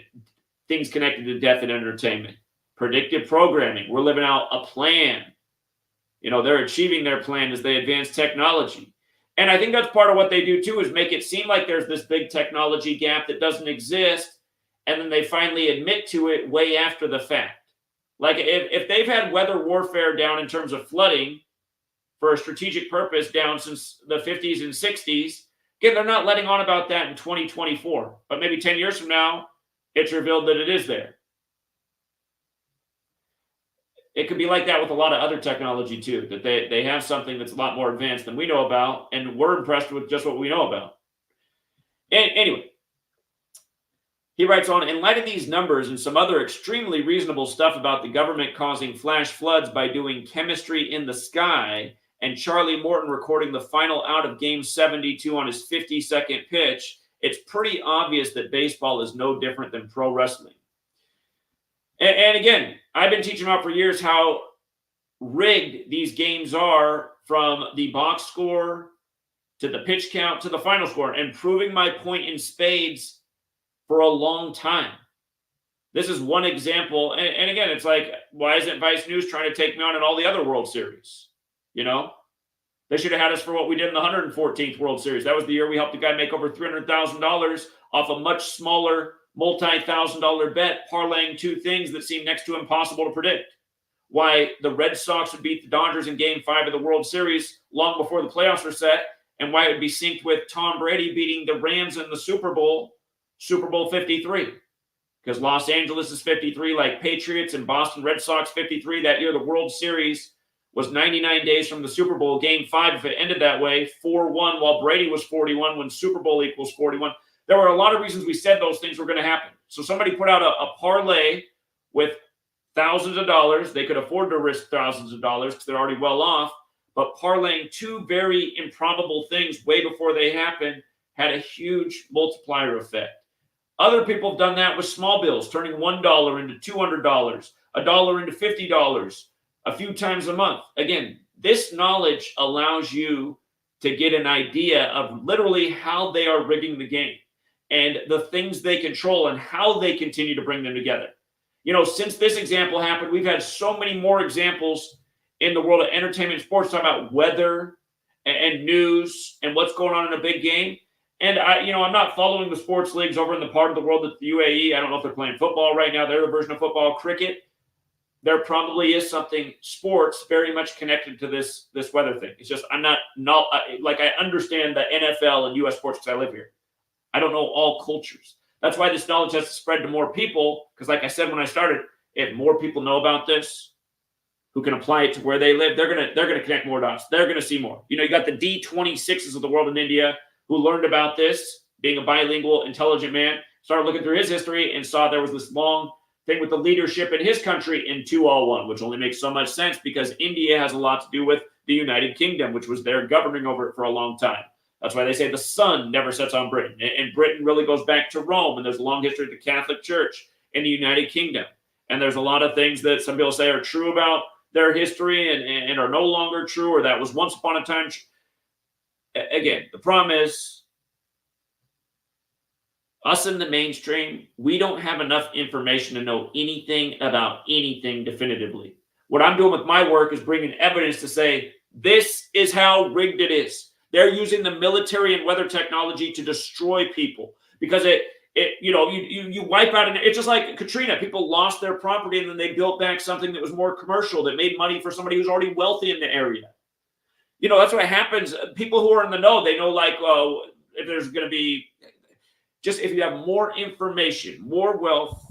things connected to death and entertainment. Predictive programming. We're living out a plan. You know, they're achieving their plan as they advance technology. And I think that's part of what they do too, is make it seem like there's this big technology gap that doesn't exist. And then they finally admit to it way after the fact. Like if they've had weather warfare down in terms of flooding for a strategic purpose down since the 50s and 60s, again, they're not letting on about that in 2024. But maybe 10 years from now, it's revealed that it is there. It could be like that with a lot of other technology too, that they have something that's a lot more advanced than we know about, and we're impressed with just what we know about. And anyway, he writes on, in light of these numbers and some other extremely reasonable stuff about the government causing flash floods by doing chemistry in the sky, and Charlie Morton recording the final out of Game 72 on his 52nd pitch, it's pretty obvious that baseball is no different than pro wrestling. And again, I've been teaching about for years how rigged these games are, from the box score to the pitch count to the final score, and proving my point in spades for a long time. This is one example. And again, it's like, why isn't Vice News trying to take me on in all the other World Series? You know, they should have had us for what we did in the 114th World Series. That was the year we helped a guy make over $300,000 off a much smaller multi-$1,000 bet, parlaying two things that seem next to impossible to predict. Why the Red Sox would beat the Dodgers in Game 5 of the World Series long before the playoffs were set, and why it would be synced with Tom Brady beating the Rams in the Super Bowl 53. Because Los Angeles is 53 like Patriots, and Boston Red Sox 53. That year the World Series was 99 days from the Super Bowl. Game 5, if it ended that way, 4-1, while Brady was 41 when Super Bowl equals 41. There were a lot of reasons we said those things were going to happen. So somebody put out a parlay with thousands of dollars. They could afford to risk thousands of dollars because they're already well off. But parlaying two very improbable things way before they happened had a huge multiplier effect. Other people have done that with small bills, turning $1 into $200, $1 into $50, a few times a month. Again, this knowledge allows you to get an idea of literally how they are rigging the game and the things they control and how they continue to bring them together. You know, since this example happened, we've had so many more examples in the world of entertainment and sports talking about weather and news and what's going on in a big game. And I'm not following the sports leagues over in the part of the world that's the UAE. I don't know if they're playing football right now. They're the version of football, cricket. There probably is something sports very much connected to this weather thing. It's just I understand the NFL and U.S. sports because I live here. I don't know all cultures. That's why this knowledge has to spread to more people. Because like I said when I started, if more people know about this, who can apply it to where they live, they're gonna connect more dots. They're gonna see more. You know, you got the D26s of the world in India who learned about this, being a bilingual, intelligent man, started looking through his history and saw there was this long thing with the leadership in his country in 201, which only makes so much sense because India has a lot to do with the United Kingdom, which was there governing over it for a long time. That's why they say the sun never sets on Britain. And Britain really goes back to Rome, and there's a long history of the Catholic Church in the United Kingdom. And there's a lot of things that some people say are true about their history and are no longer true, or that was once upon a time. Again, the problem is us in the mainstream, we don't have enough information to know anything about anything definitively. What I'm doing with my work is bringing evidence to say, this is how rigged it is. They're using the military and weather technology to destroy people because you wipe out. It's just like Katrina. People lost their property and then they built back something that was more commercial that made money for somebody who's already wealthy in the area. You know, that's what happens. People who are in the know, they know if there's going to be, just if you have more information, more wealth.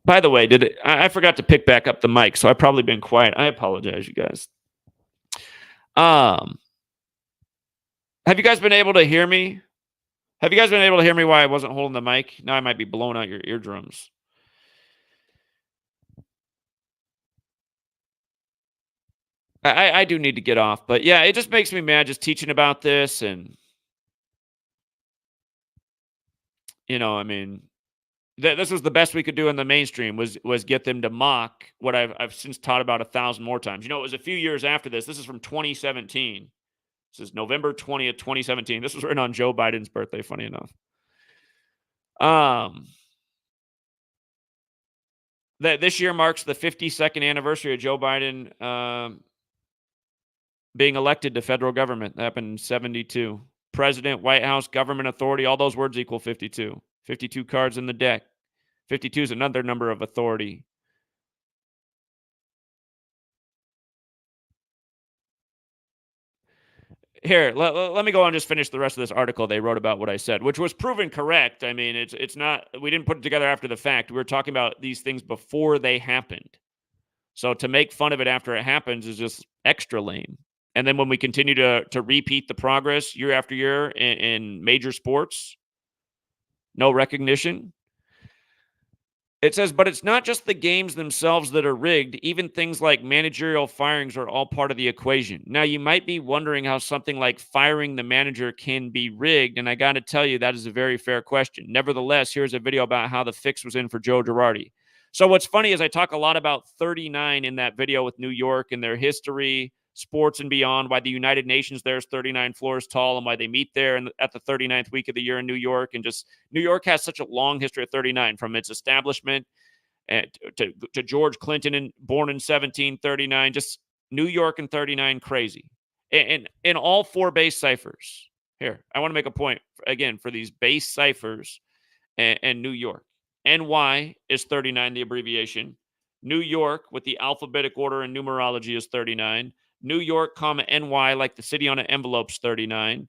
By the way, I forgot to pick back up the mic, so I've probably been quiet. I apologize, you guys. Have you guys been able to hear me? Have you guys been able to hear me while I wasn't holding the mic? Now I might be blowing out your eardrums. I do need to get off, but yeah, it just makes me mad just teaching about this, and I mean, this was the best we could do in the mainstream was get them to mock what I've since taught about 1,000 more times. It was a few years after this. This is from 2017. This is November 20th, 2017. This was written on Joe Biden's birthday, funny enough. Um, that this year marks the 52nd anniversary of Joe Biden being elected to federal government. That happened in 72. President, White House, government authority, all those words equal 52. 52 cards in the deck. 52 is another number of authority. Here, let me go on and just finish the rest of this article they wrote about what I said, which was proven correct. I mean, it's not, we didn't put it together after the fact. We were talking about these things before they happened. So to make fun of it after it happens is just extra lame. And then when we continue to repeat the progress year after year in major sports, no recognition. It says, but it's not just the games themselves that are rigged. Even things like managerial firings are all part of the equation. Now, you might be wondering how something like firing the manager can be rigged. And I got to tell you, that is a very fair question. Nevertheless, here's a video about how the fix was in for Joe Girardi. So what's funny is I talk a lot about 39 in that video with New York and their history, sports and beyond, why the United Nations there is 39 floors tall, and why they meet there at the 39th week of the year in New York. And just New York has such a long history of 39, from its establishment to George Clinton, born in 1739. Just New York and 39, crazy. And in all four base ciphers, here, I want to make a point, again, for these base ciphers and New York. NY is 39, the abbreviation. New York with the alphabetic order and numerology is 39. New York, comma, NY, like the city on an envelope, is 39.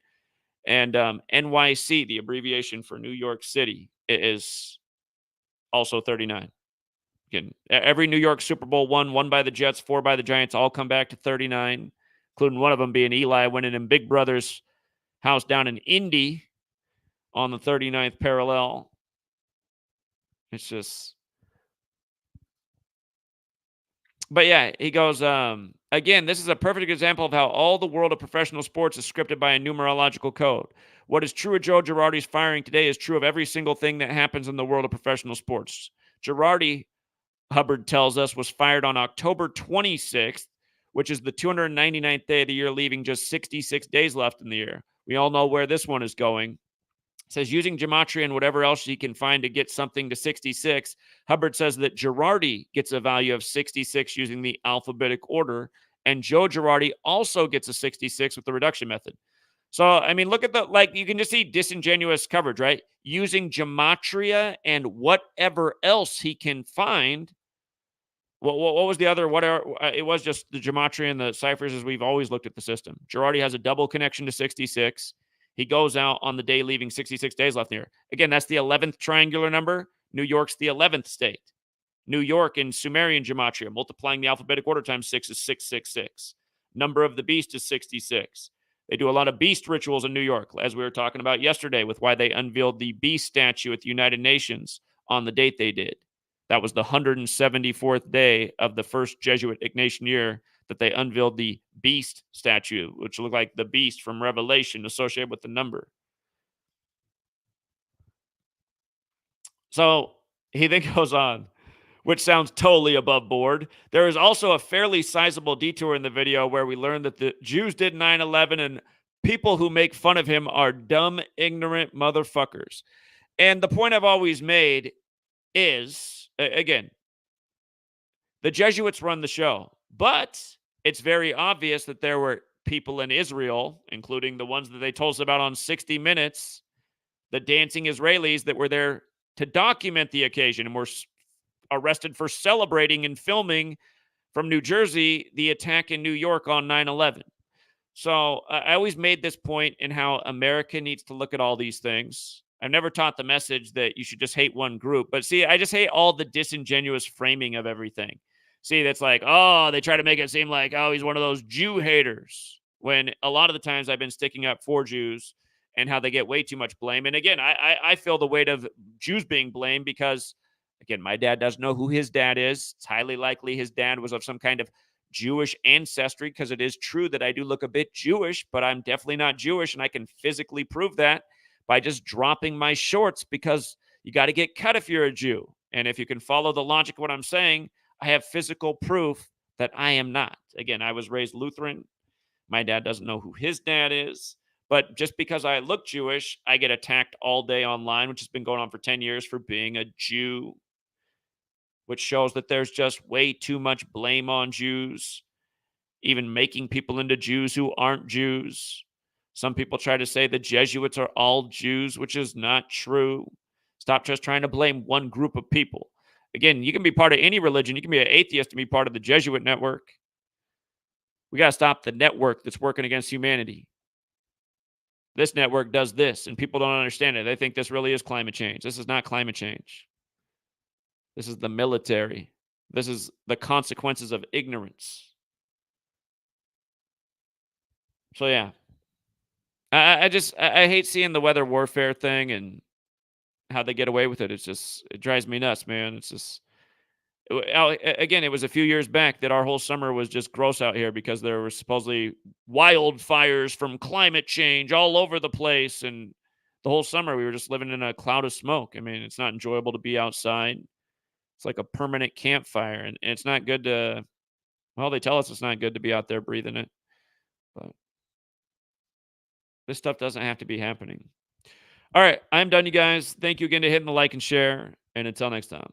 And NYC, the abbreviation for New York City, is also 39. Again, every New York Super Bowl won by the Jets, 4 by the Giants, all come back to 39, including one of them being Eli winning in Big Brother's house down in Indy on the 39th parallel. It's just... But yeah, he goes, again, this is a perfect example of how all the world of professional sports is scripted by a numerological code. What is true of Joe Girardi's firing today is true of every single thing that happens in the world of professional sports. Girardi, Hubbard tells us, was fired on October 26th, which is the 299th day of the year, leaving just 66 days left in the year. We all know where this one is going. It says, using Gematria and whatever else he can find to get something to 66, Hubbard says that Girardi gets a value of 66 using the alphabetic order, and Joe Girardi also gets a 66 with the reduction method. So, I mean, look at you can just see disingenuous coverage, right? Using Gematria and whatever else he can find. What was the other? Whatever it was, just the Gematria and the ciphers as we've always looked at the system. Girardi has a double connection to 66. He goes out on the day leaving 66 days left in the year. Again, that's the 11th triangular number. New York's the 11th state. New York in Sumerian Gematria, multiplying the alphabetic order times 6 is 666. Number of the beast is 66. They do a lot of beast rituals in New York, as we were talking about yesterday, with why they unveiled the beast statue at the United Nations on the date they did. That was the 174th day of the first Jesuit Ignatian year that they unveiled the beast statue, which looked like the beast from Revelation associated with the number. So he then goes on, which sounds totally above board. There is also a fairly sizable detour in the video where we learn that the Jews did 9/11 and people who make fun of him are dumb, ignorant motherfuckers. And the point I've always made is, again, the Jesuits run the show, but it's very obvious that there were people in Israel, including the ones that they told us about on 60 Minutes, the dancing Israelis that were there to document the occasion and were arrested for celebrating and filming from New Jersey the attack in New York on 9/11. So I always made this point in how America needs to look at all these things. I've never taught the message that you should just hate one group, but see, I just hate all the disingenuous framing of everything. See, that's like, oh, they try to make it seem like, oh, he's one of those Jew haters, when a lot of the times I've been sticking up for Jews and how they get way too much blame. And again, I feel the weight of Jews being blamed because, again, my dad doesn't know who his dad is. It's highly likely his dad was of some kind of Jewish ancestry, because it is true that I do look a bit Jewish, but I'm definitely not Jewish, and I can physically prove that by just dropping my shorts, because you got to get cut if you're a Jew. And if you can follow the logic of what I'm saying, I have physical proof that I am not. Again, I was raised Lutheran. My dad doesn't know who his dad is. But just because I look Jewish, I get attacked all day online, which has been going on for 10 years, for being a Jew, which shows that there's just way too much blame on Jews, even making people into Jews who aren't Jews. Some people try to say the Jesuits are all Jews, which is not true. Stop just trying to blame one group of people. Again, you can be part of any religion. You can be an atheist and be part of the Jesuit network. We got to stop the network that's working against humanity. This network does this, and people don't understand it. They think this really is climate change. This is not climate change. This is the military. This is the consequences of ignorance. So, yeah. I hate seeing the weather warfare thing and how they get away with it. It drives me nuts, man. It's just, again, it was a few years back that our whole summer was just gross out here because there were supposedly wildfires from climate change all over the place. And the whole summer we were just living in a cloud of smoke. I mean, it's not enjoyable to be outside. It's like a permanent campfire. And it's not good to, well, they tell us it's not good to be out there breathing it. But this stuff doesn't have to be happening. All right, I'm done, you guys. Thank you again to hitting the like and share. And until next time.